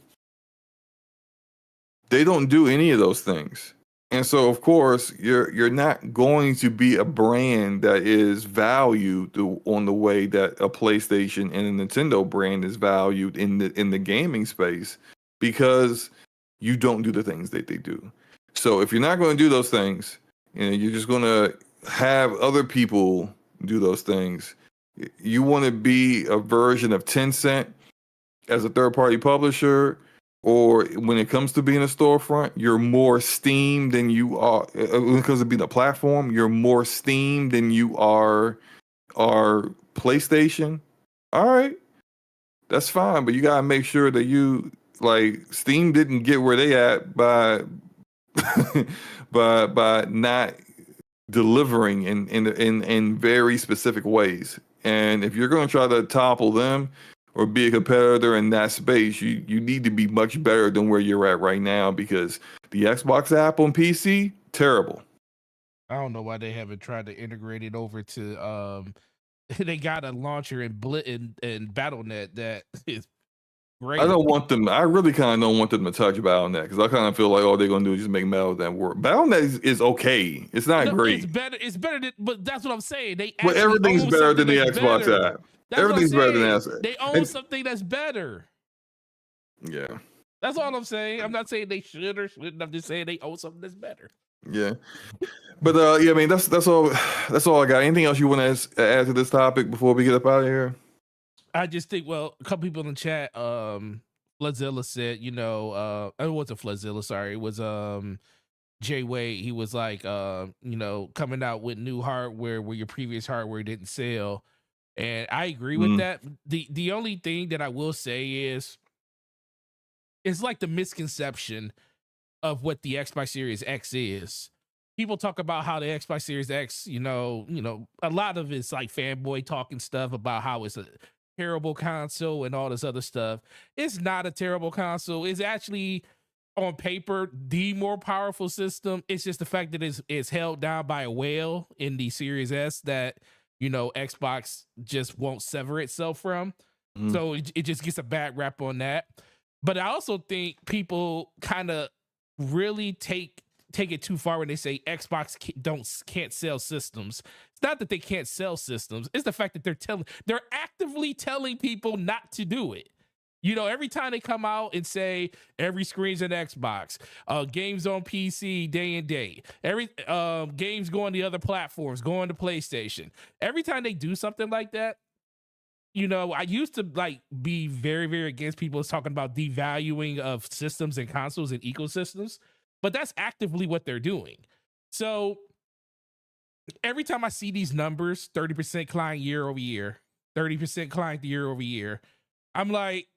they don't do any of those things. And so, of course, you're not going to be a brand that is valued on the way that a PlayStation and a Nintendo brand is valued in the gaming space, because you don't do the things that they do. So if you're not going to do those things, and you're just going to have other people do those things, you want to be a version of Tencent as a third-party publisher. Or when it comes to being a storefront, you're more Steam than you are. When it comes to being a platform, you're more Steam than you are PlayStation. All right, that's fine, but you gotta make sure that you, like, Steam didn't get where they at by by not delivering in very specific ways. And if you're going to try to topple them or be a competitor in that space, you need to be much better than where you're at right now, because the Xbox app on PC, terrible. I don't know why they haven't tried to integrate it over to they got a launcher in BattleNet that is great. I don't want them. I really kind of don't want them to touch BattleNet, because I kind of feel like all they're gonna do is just make BattleNet work. BattleNet is okay. It's not great. It's better than, but that's what I'm saying. But everything's better than the Xbox app. Everything's better than that. They own something that's better. Yeah. That's all I'm saying. I'm not saying they should or shouldn't. I'm just saying they own something that's better. Yeah. But yeah, I mean, that's all I got. Anything else you want to add to this topic before we get up out of here? I just think, well, a couple people in the chat, Floodzilla said, it wasn't Floodzilla, sorry, it was Jay Wade. He was like, coming out with new hardware where your previous hardware didn't sell. And I agree with that. The only thing that I will say is, it's like the misconception of what the Xbox Series X is. People talk about how the Xbox Series X, a lot of it's like fanboy talking stuff about how it's a terrible console and all this other stuff. It's not a terrible console. It's actually, on paper, the more powerful system. It's just the fact that it's held down by a whale in the Series S that, Xbox just won't sever itself from. So it just gets a bad rap on that. But I also think people kind of really take take it too far when they say Xbox can't sell systems. It's not that they can't sell systems. It's the fact that they're actively telling people not to do it. Every time they come out and say every screen's an Xbox, games on PC day and day, every games going to other platforms, going to PlayStation. Every time they do something like that, I used to be very, very against people talking about devaluing of systems and consoles and ecosystems, but that's actively what they're doing. So every time I see these numbers, 30% decline year over year, 30% decline year over year, I'm like,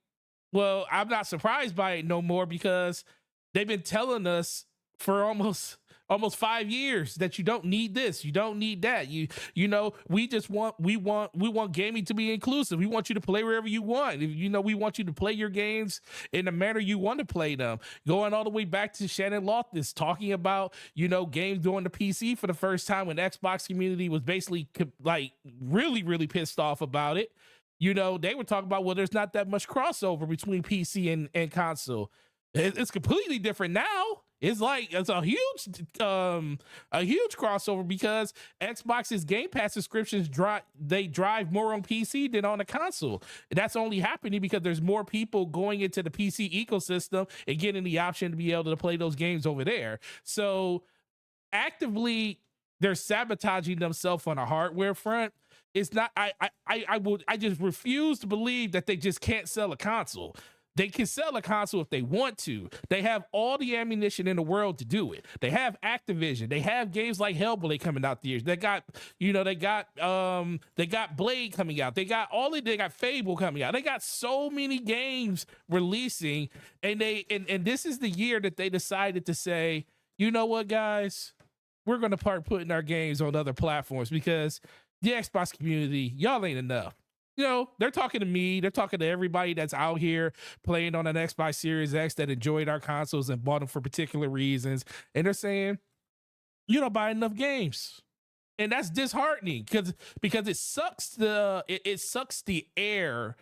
well, I'm not surprised by it no more, because they've been telling us for almost 5 years that you don't need this, you don't need that. We want gaming to be inclusive. We want you to play wherever you want. We want you to play your games in the manner you want to play them. Going all the way back to Shannon Loftus talking about, games going to PC for the first time, when Xbox community was basically really, really pissed off about it. They were talking about, well, there's not that much crossover between PC and console. It's completely different now. It's a huge crossover, because Xbox's Game Pass subscriptions drive more on PC than on the console. That's only happening because there's more people going into the PC ecosystem and getting the option to be able to play those games over there. So actively, they're sabotaging themselves on a hardware front. It's not. I just refuse to believe that they just can't sell a console. They can sell a console if they want to. They have all the ammunition in the world to do it. They have Activision. They have games like Hellblade coming out the years. They got Blade coming out. They got Fable coming out. They got so many games releasing, and this is the year that they decided to say, you know what, guys, we're gonna start putting our games on other platforms, because the Xbox community, y'all ain't enough. They're talking to me. They're talking to everybody that's out here playing on an Xbox Series X that enjoyed our consoles and bought them for particular reasons. And they're saying, you don't buy enough games. And that's disheartening, because it sucks the air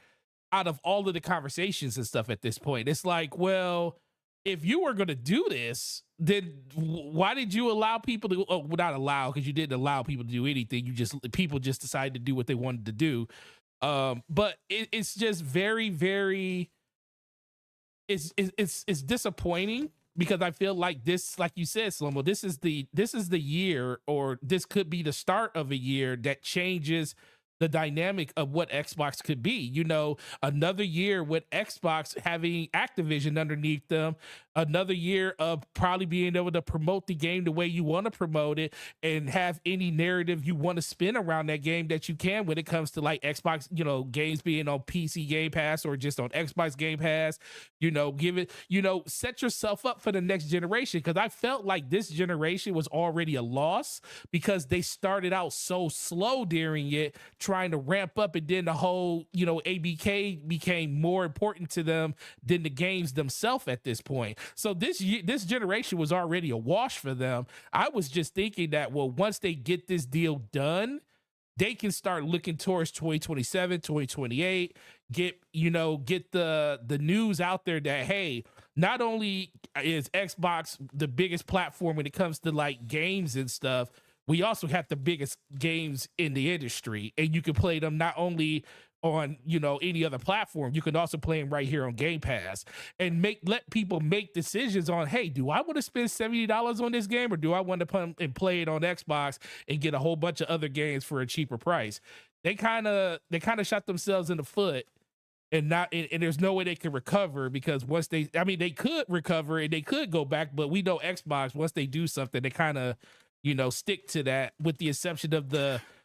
out of all of the conversations and stuff at this point. It's like, well, if you were going to do this, then why did you allow people to, not allow, because you didn't allow people to do anything. People just decided to do what they wanted to do. But it's just very, very, it's disappointing, because I feel like this, like you said, Slomo, this is the year, or this could be the start of a year that changes the dynamic of what Xbox could be. Another year with Xbox having Activision underneath them, another year of probably being able to promote the game the way you want to promote it, and have any narrative you want to spin around that game that you can, when it comes to Xbox, games being on PC Game Pass or just on Xbox Game Pass. Give it, set yourself up for the next generation, because I felt like this generation was already a loss, because they started out so slow during it, trying to ramp up, and then the whole ABK became more important to them than the games themselves at this point. So this generation was already a wash for them. I was just thinking that, well, once they get this deal done, they can start looking towards 2027, 2028, get the news out there that, hey, not only is Xbox the biggest platform when it comes to games and stuff, we also have the biggest games in the industry, and you can play them not only on any other platform, you can also play them right here on Game Pass, and let people make decisions on, hey, do I want to spend $70 on this game, or do I want to come and play it on Xbox and get a whole bunch of other games for a cheaper price? They kind of shot themselves in the foot, and there's no way they can recover, because once they could recover and they could go back, but we know Xbox, once they do something, they kind of stick to that, with the exception of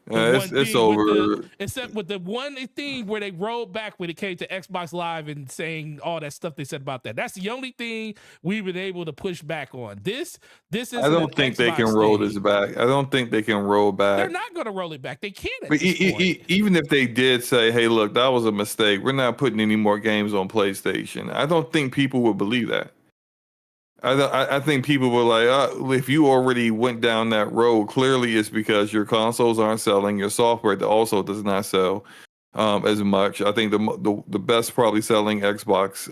it's over. Except with the one thing where they rolled back when it came to Xbox Live and saying all that stuff they said about that. That's the only thing we've been able to push back on. This is. I don't think they can roll this back. I don't think they can roll back. They're not going to roll it back. They can't. But even if they did say, "Hey, look, that was a mistake. We're not putting any more games on PlayStation," I don't think people would believe that. I think people were like, if you already went down that road, clearly it's because your consoles aren't selling, your software also does not sell. as much. I think the best probably selling Xbox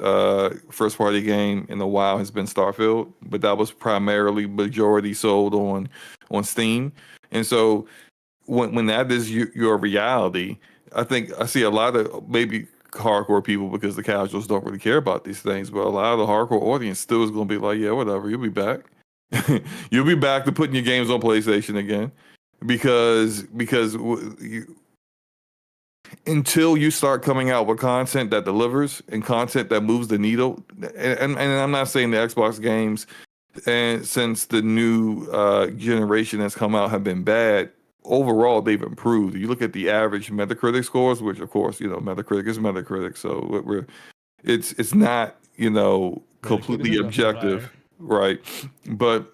first party game in a while has been Starfield, but that was primarily majority sold on Steam. And so when that is your reality, I think I see a lot of maybe hardcore people, because the casuals don't really care about these things, but a lot of the hardcore audience still is going to be like, yeah, whatever, you'll be back. You'll be back to putting your games on PlayStation again, because until you start coming out with content that delivers and content that moves the needle, and I'm not saying the Xbox games and since the new generation has come out have been bad. Overall, they've improved. You look at the average Metacritic scores, which of course, Metacritic is Metacritic, so it's not, completely objective, right? But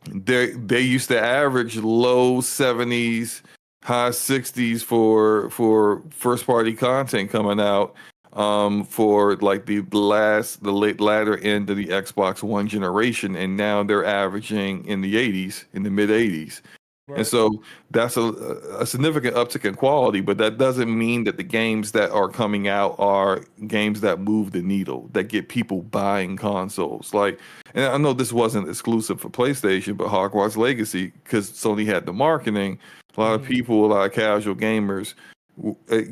they used to average low 70s, high 60s for first party content coming out, for like the latter end of the Xbox One generation, and now they're averaging in the 80s, in the mid 80s. Right. And so that's a significant uptick in quality, but that doesn't mean that the games that are coming out are games that move the needle, that get people buying consoles. Like, and I know this wasn't exclusive for PlayStation, but Hogwarts Legacy, because Sony had the marketing, a lot of people, a lot of casual gamers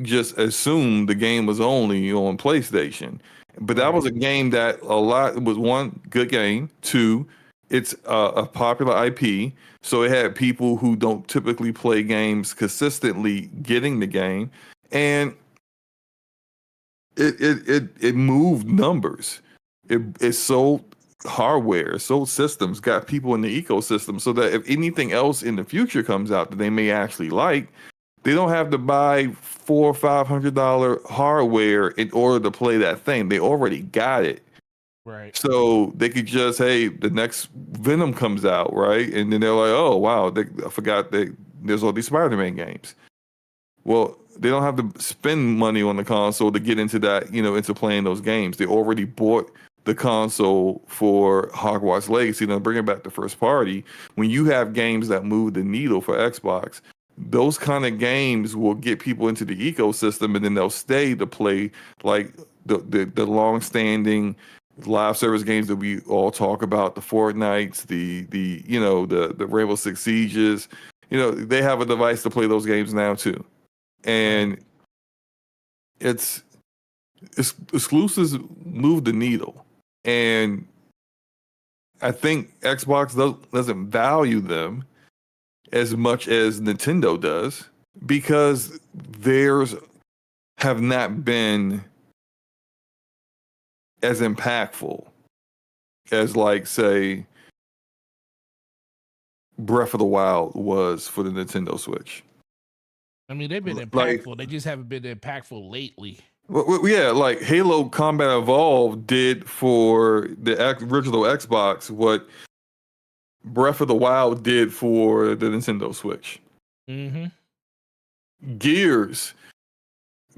just assumed the game was only on PlayStation. But that was a game that was, one, good game. Two, it's a popular IP. So it had people who don't typically play games consistently getting the game. And it moved numbers. It sold hardware, it sold systems, got people in the ecosystem, so that if anything else in the future comes out that they may actually like, they don't have to buy $400 or $500 hardware in order to play that thing. They already got it. Right. So they could just, hey, the next Venom comes out, right? And then they're like, oh, wow, I forgot that there's all these Spider-Man games. Well, they don't have to spend money on the console to get into that, into playing those games. They already bought the console for Hogwarts Legacy. Now, bring it back to first party. When you have games that move the needle for Xbox, those kind of games will get people into the ecosystem, and then they'll stay to play like the long-standing live service games that we all talk about, the Fortnites, the Rainbow Six Sieges. They have a device to play those games now too, and it's exclusives move the needle, and I think Xbox doesn't value them as much as Nintendo does, because theirs have not been as impactful as, like, say, Breath of the Wild was for the Nintendo Switch. I mean, they've been impactful. They just haven't been impactful lately. Well, yeah, like Halo Combat Evolved did for the original Xbox what Breath of the Wild did for the Nintendo Switch. Mm-hmm. Gears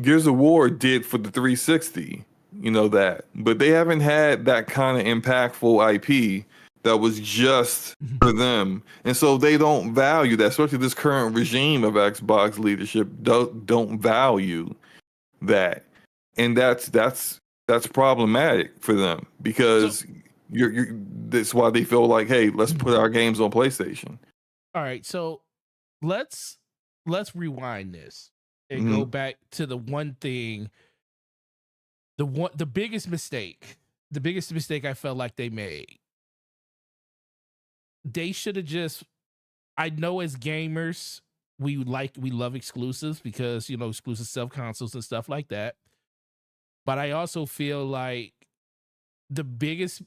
of War did for the 360. That, but they haven't had that kind of impactful IP that was just for them, and so they don't value that. Especially this current regime of Xbox leadership don't value that, and that's problematic for them, because that's why they feel like, hey, let's put our games on PlayStation. All right, so let's rewind this and go back to the one thing. The biggest mistake I felt like they made. They should have just, I know as gamers, we love exclusives because, exclusive self-consoles and stuff like that. But I also feel like the biggest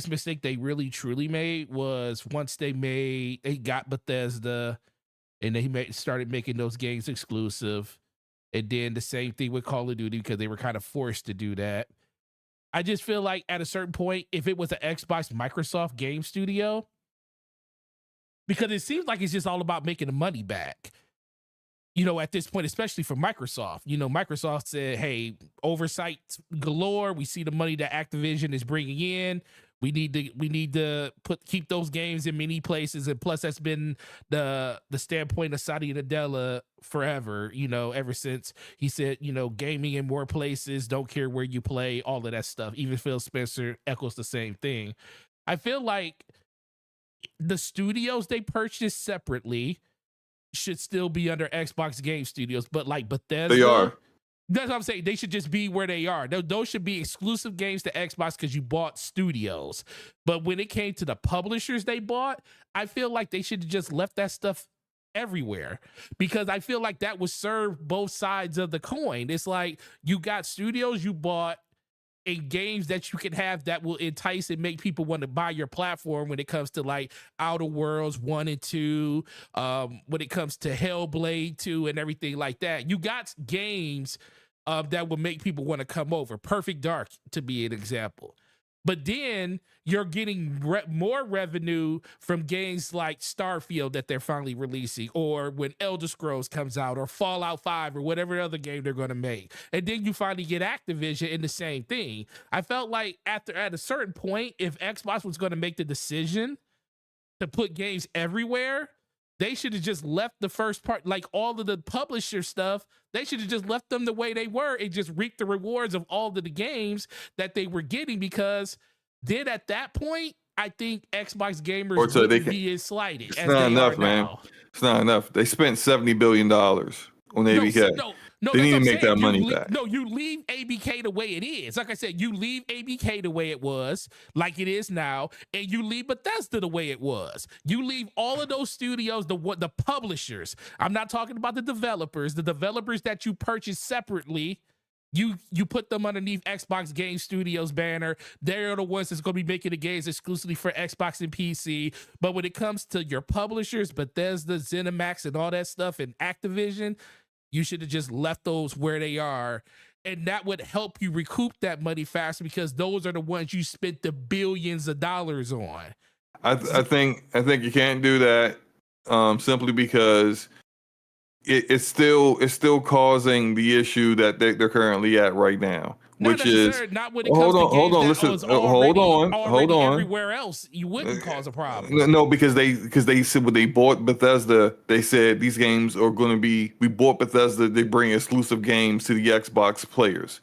mistake they really truly made was once they got Bethesda and they started making those games exclusive. And then the same thing with Call of Duty, because they were kind of forced to do that. I just feel like at a certain point, if it was an Xbox Microsoft game studio, because it seems like it's just all about making the money back. At this point, especially for Microsoft. Microsoft said, hey, oversight galore. We see the money that Activision is bringing in. We need to keep those games in many places, and plus that's been the standpoint of Satya Nadella forever. Ever since he said, gaming in more places, don't care where you play, all of that stuff. Even Phil Spencer echoes the same thing. I feel like the studios they purchased separately should still be under Xbox Game Studios, but like Bethesda, they are. That's what I'm saying. They should just be where they are. Those should be exclusive games to Xbox because you bought studios. But when it came to the publishers they bought, I feel like they should have just left that stuff everywhere, because I feel like that would serve both sides of the coin. It's like you got studios you bought and games that you can have that will entice and make people want to buy your platform when it comes to like Outer Worlds 1 and 2, when it comes to Hellblade 2 and everything like that. You got games that will make people want to come over. Perfect Dark, to be an example. But then you're getting more revenue from games like Starfield that they're finally releasing, or when Elder Scrolls comes out, or Fallout 5, or whatever other game they're going to make. And then you finally get Activision in the same thing. I felt like at a certain point, if Xbox was going to make the decision to put games everywhere, they should have just left the first part, like all of the publisher stuff, they should have just left them the way they were and just reaped the rewards of all of the games that they were getting, because then at that point, I think Xbox gamers wouldn't be as slighted as not they enough, are man. now. It's not enough. They spent $70 billion on ABK. No, they need to what I'm make saying. that money back. No, you leave ABK the way it is. Like I said, you leave ABK the way it was, like it is now, and you leave Bethesda the way it was. You leave all of those studios, the publishers. I'm not talking about the developers that you purchase separately. You put them underneath Xbox Game Studios banner. They're the ones that's going to be making the games exclusively for Xbox and PC. But when it comes to your publishers, Bethesda, ZeniMax, and all that stuff, and Activision, you should have just left those where they are. And that would help you recoup that money faster, because those are the ones you spent the billions of dollars on. I think you can't do that simply because it's still causing the issue that they're currently at right now, which is not when it comes to games that was already everywhere else. You wouldn't cause a problem. No, because they said when they bought Bethesda, they said these games are going to be. We bought Bethesda. They bring exclusive games to the Xbox players,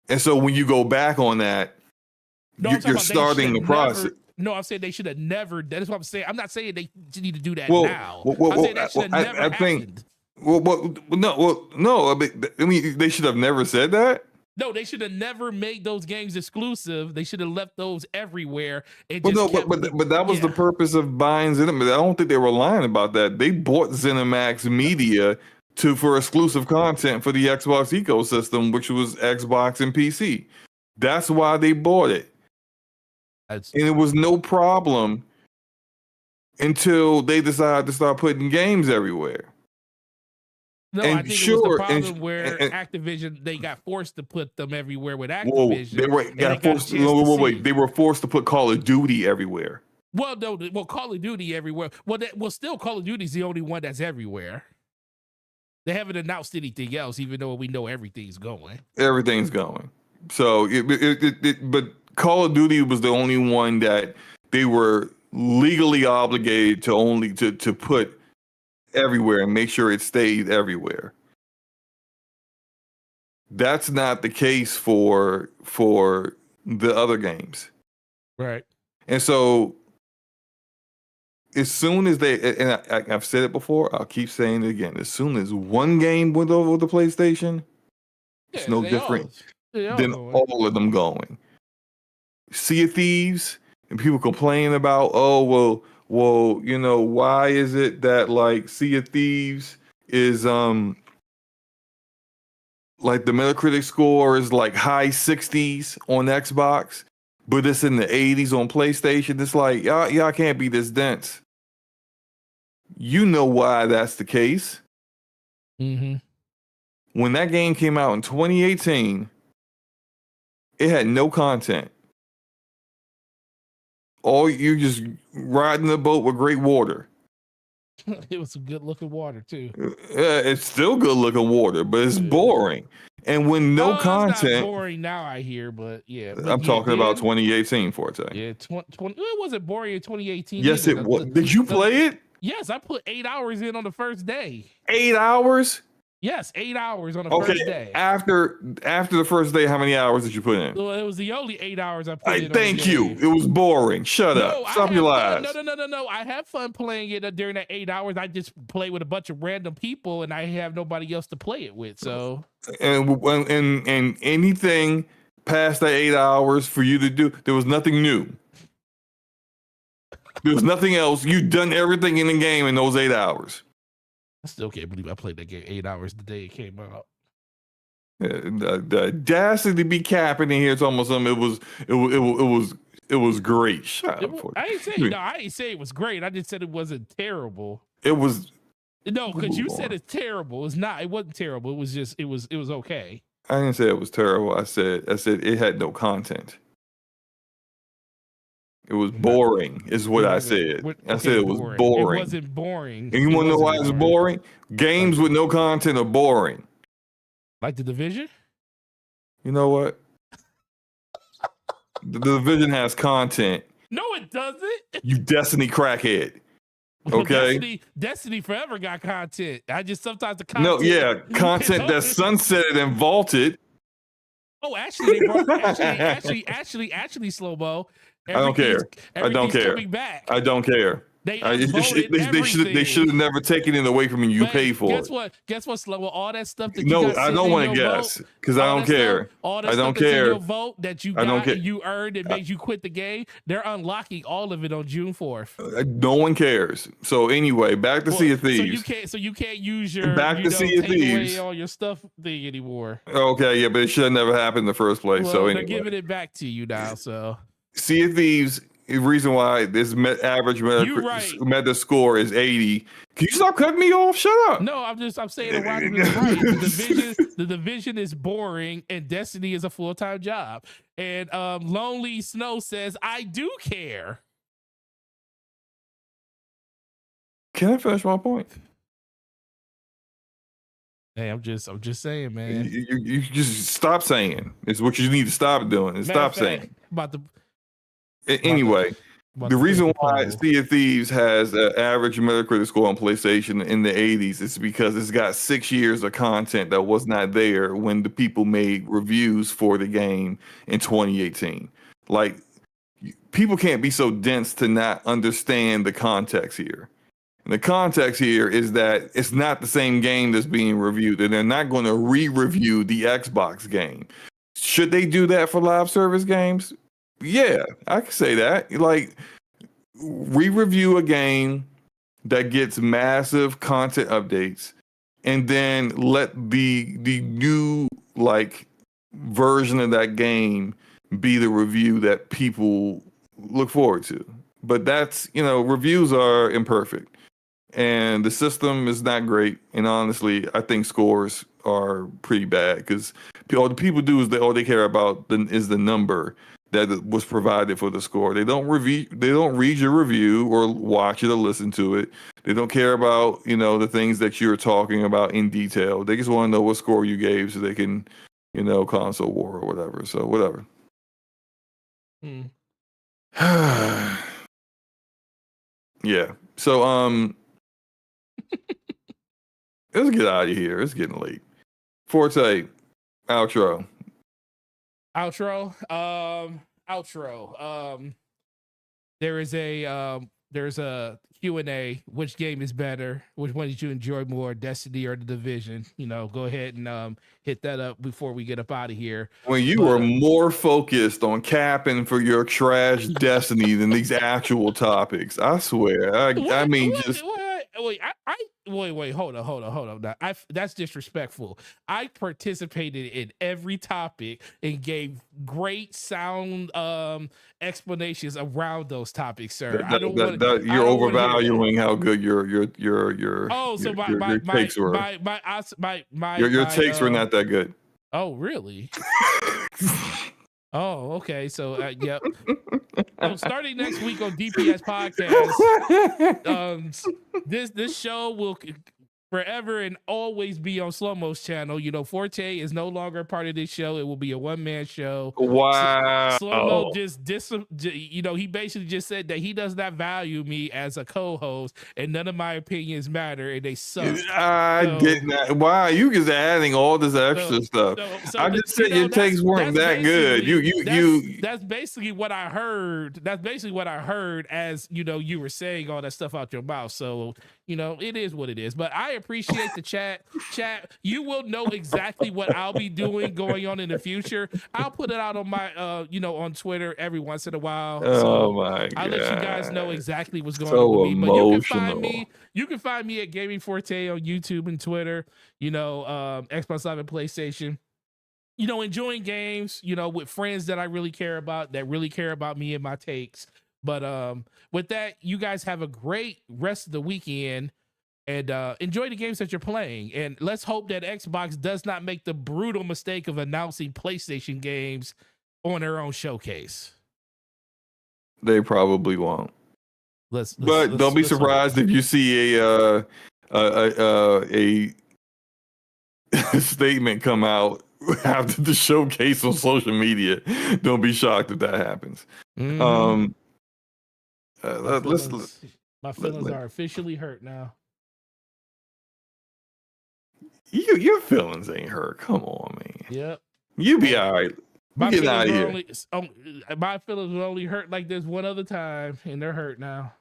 and so when you go back on that, you're starting the process. No, I'm saying they should have never. That is what I'm saying. I'm not saying they need to do that now. I'm saying that should have never happened. No. I mean, they should have never said that. No, they should have never made those games exclusive. They should have left those everywhere. But that was the purpose of buying ZeniMax. I don't think they were lying about that. They bought ZeniMax Media for exclusive content for the Xbox ecosystem, which was Xbox and PC. That's why they bought it. And it was no problem until they decided to start putting games everywhere. No, I think it was the problem where Activision, they got forced to put them everywhere with Activision. They were forced to put Call of Duty everywhere. Well, no, Call of Duty everywhere. Still Call of Duty is the only one that's everywhere. They haven't announced anything else, even though we know everything's going. Everything's going. So, but Call of Duty was the only one that they were legally obligated to put everywhere and make sure it stayed everywhere. That's not the case for the other games. Right. And so as soon as I've said it before, I'll keep saying it again. As soon as one game went over the PlayStation, it's no different than all of them going. Sea of Thieves, and people complain about, well, why is it that like Sea of Thieves is like the Metacritic score is like high 60s on Xbox, but it's in the 80s on PlayStation? It's like y'all can't be this dense. You know why that's the case? Mm-hmm. When that game came out in 2018, it had no content. You just riding the boat with great water. It was some good looking water too. It's still good looking water, but it's boring. And when no content, it's not boring now. I hear, but yeah, I'm talking about 2018 Forte. Yeah, 20, it wasn't boring in 2018. Yes, either. it was. Did you play it? Yes, I put 8 hours in on the first day. 8 hours? Yes, 8 hours on the first day. After the first day, how many hours did you put in? Well, it was the only 8 hours I put in. Thank you. It was boring. Shut up. Stop your lies. No. I have fun playing it during that 8 hours. I just play with a bunch of random people, and I have nobody else to play it with. So and anything past that 8 hours for you to do, there was nothing new. There was nothing else. You've done everything in the game in those 8 hours. I still can't believe I played that game 8 hours the day it came out. The audacity to be capping in here. It's almost something. It was great. Shut up. I ain't say it was great. I just said it wasn't terrible. It was. No, because you said it's terrible. It's not. It wasn't terrible. It was just. It was okay. I didn't say it was terrible. I said it had no content. It was boring, is what I said. I said it was boring. It wasn't boring. And you want to know why it's boring? Games with no content are boring. Like The Division? You know what? The Division has content. No, it doesn't. You Destiny crackhead. Okay. Destiny forever got content. I just sometimes the content. No, yeah, content that's sunsetted and vaulted. Oh, actually, they brought actually, slow mo. I don't care. I don't care. Coming back. I don't care. They should have never taken it away from you. You pay for it. Guess what? Slow all that stuff that I don't want to guess because I don't care. I don't care. Your vote that you got and you earned and made you quit the game. They're unlocking all of it on June 4th. No one cares. So anyway, back to Sea of Thieves. So you can't use your back to Sea of Thieves. All your stuff thing anymore. Okay, yeah, but it should have never happened in the first place. So anyway, they're giving it back to you now. So Sea of Thieves. The reason why this average meta score is 80. Can you stop cutting me off? Shut up. No, I'm saying Rodney is right. The division is boring and Destiny is a full-time job. And Lonely Snow says, I do care. Can I finish my point? Hey, I'm just saying, man. You just stop saying. It's what you need to stop doing. And stop saying. Anyway, the reason why Sea of Thieves has an average Metacritic score on PlayStation in the 80s is because it's got 6 years of content that was not there when the people made reviews for the game in 2018. Like, people can't be so dense to not understand the context here. And the context here is that it's not the same game that's being reviewed, and they're not going to re-review the Xbox game. Should they do that for live service games? Yeah, I can say that. Like, re-review a game that gets massive content updates, and then let the new version of that game be the review that people look forward to. But that's, reviews are imperfect, and the system is not great. And honestly, I think scores are pretty bad because all the people do is all they care about is the number that was provided for the score. They don't read your review or watch it or listen to it. They don't care about, the things that you're talking about in detail. They just want to know what score you gave so they can, console war or whatever. So whatever. Yeah. So let's get out of here. It's getting late. Forte, outro. There's a Q&A. Which game is better? Which one did you enjoy more, Destiny or The Division? Go ahead and hit that up before we get up out of here. When you are more focused on capping for your trash Destiny than these actual topics, I swear. Wait, hold on. Now, that's disrespectful. I participated in every topic and gave great sound explanations around those topics, sir. You're overvaluing how good your takes were. Your takes were not that good. Oh, really? Oh, okay. So, yep. So starting next week on DPS podcast, this show will forever and always be on Slow Mo's channel. You know, Forte is no longer a part of this show. It will be a one-man show. Wow. Slow Mo he basically just said that he does not value me as a co-host, and none of my opinions matter, and they suck. I get that. Wow, you just adding all this extra stuff. I just said your takes weren't that good. That's basically what I heard. That's basically what I heard as you were saying all that stuff out your mouth. So it is what it is. But I appreciate the chat. You will know exactly what I'll be doing going on in the future. I'll put it out on my on Twitter every once in a while. Oh my God. I'll let you guys know exactly what's going So on with me. But emotional. you can find me at Gaming Forte on YouTube and Twitter, Xbox Live and PlayStation. Enjoying games, with friends that I really care about, that really care about me and my takes. But with that, you guys have a great rest of the weekend and enjoy the games that you're playing. And let's hope that Xbox does not make the brutal mistake of announcing PlayStation games on their own showcase. They probably won't. Let's don't be surprised if you see a statement come out after the showcase on social media. Don't be shocked if that happens. Mm-hmm. My feelings are officially hurt now. Your feelings ain't hurt. Come on, man. Yep. You be all right. My feelings will only hurt like this one other time, and they're hurt now.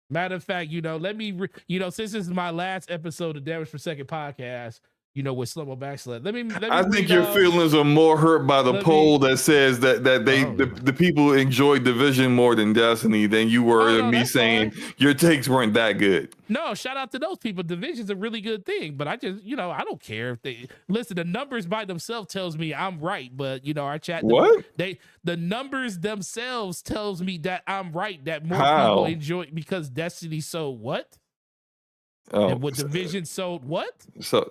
Matter of fact, let me, since this is my last episode of Damage Per Second podcast, with Slow Mo Backsled. Let me I think your feelings are more hurt by the poll that says that the people enjoyed Division more than Destiny than you were me saying your takes weren't that good. No, shout out to those people. Division's a really good thing, but I just, I don't care if they listen. The numbers by themselves tells me I'm right, but our chat, the numbers themselves tells me that I'm right. That more people enjoy because Destiny sold what? Oh, and what Division sold what? So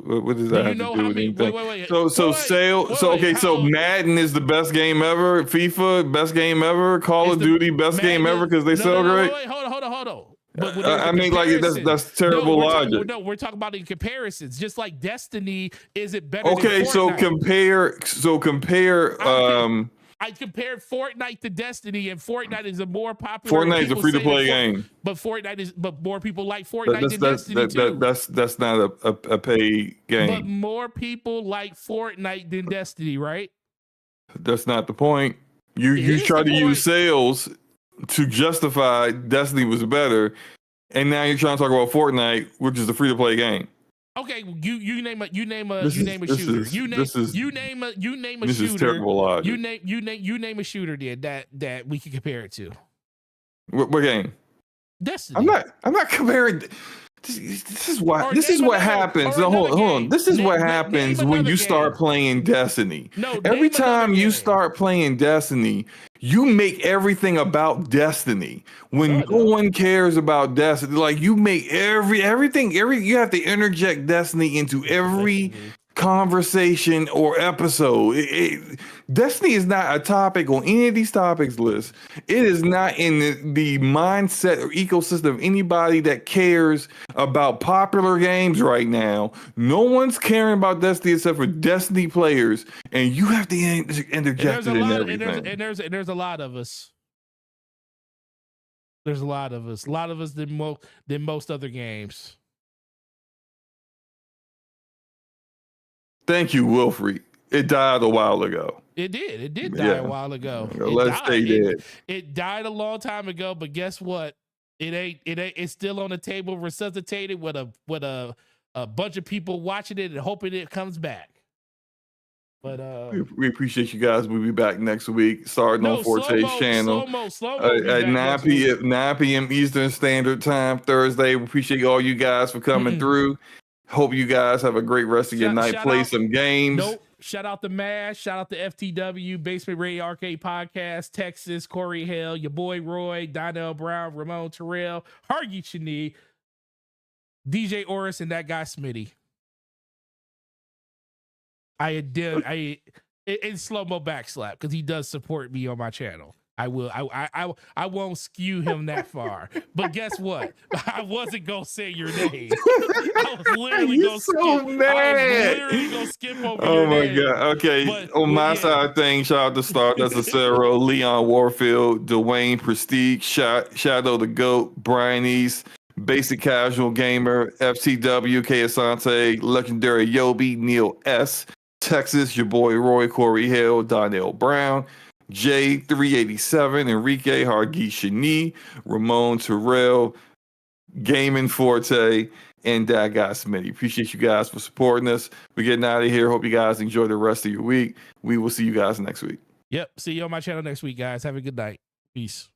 what does that have to do with anything? Wait. So Madden is the best game ever, FIFA best game ever, Call of Duty best game ever because they sell great. Wait, hold on. But I mean, like that's terrible logic. We're talking about in comparisons. Just like Destiny, is it better? Okay, than Fortnite? so compare. I compared Fortnite to Destiny, and Fortnite is a more popular. Fortnite's a free-to-play game, but more people like Fortnite than Destiny too. That's not a pay game. But more people like Fortnite than Destiny, right? That's not the point. You try to use sales to justify Destiny was better, and now you're trying to talk about Fortnite, which is a free-to-play game. Okay, you name a shooter. You name a shooter. This is terrible logic. You name a shooter there that we can compare it to. What game? Destiny. I'm not comparing. This is what happens. Hold on. This is what happens when you start playing Destiny. Every time you start playing Destiny, you make everything about Destiny. When no one cares about Destiny, like you make everything. You have to interject Destiny into every conversation or episode. Destiny is not a topic on any of these topics lists. It is not in the mindset or ecosystem of anybody that cares about popular games right now. No one's caring about Destiny except for Destiny players, and you have to interject it in everything. And there's a lot of us. There's a lot of us. A lot of us than most other games. Thank you, Wilfrey. It died a while ago. It did die a while ago. Let's stay dead. It died a long time ago, but guess what? It's still on the table, resuscitated with a bunch of people watching it and hoping it comes back. But we appreciate you guys. We'll be back next week, starting on Forte's channel at 9 p.m. Eastern Standard Time Thursday. We appreciate all you guys for coming through. Hope you guys have a great rest of your night. Play some games. Shout out to MASH. Shout out to FTW, Basement Radio Arcade Podcast, Texas, Corey Hale, your boy Roy, Donnell Brown, Ramon Terrell, Hargy Chini, DJ Oris, and that guy Smitty. in slow-mo backslap because he does support me on my channel. I will. I won't skew him that far. But guess what? I wasn't gonna say your name. I was literally gonna skip. I was literally gonna skip over your name. Oh my god. Okay. On my side of things, shout out to Stardust Acero, Leon Warfield, Dwayne Prestige, Shadow the Goat, Brian East, Basic Casual Gamer, FCW, K Asante, Legendary Yobi, Neil S, Texas, your boy Roy, Corey Hill, Donnell Brown, J387, Enrique Hargishani, Ramon Terrell, Gaming Forte, and that guy Smitty. Appreciate you guys for supporting us. We're getting out of here. Hope you guys enjoy the rest of your week. We will see you guys next week. Yep. See you on my channel next week, guys. Have a good night. Peace.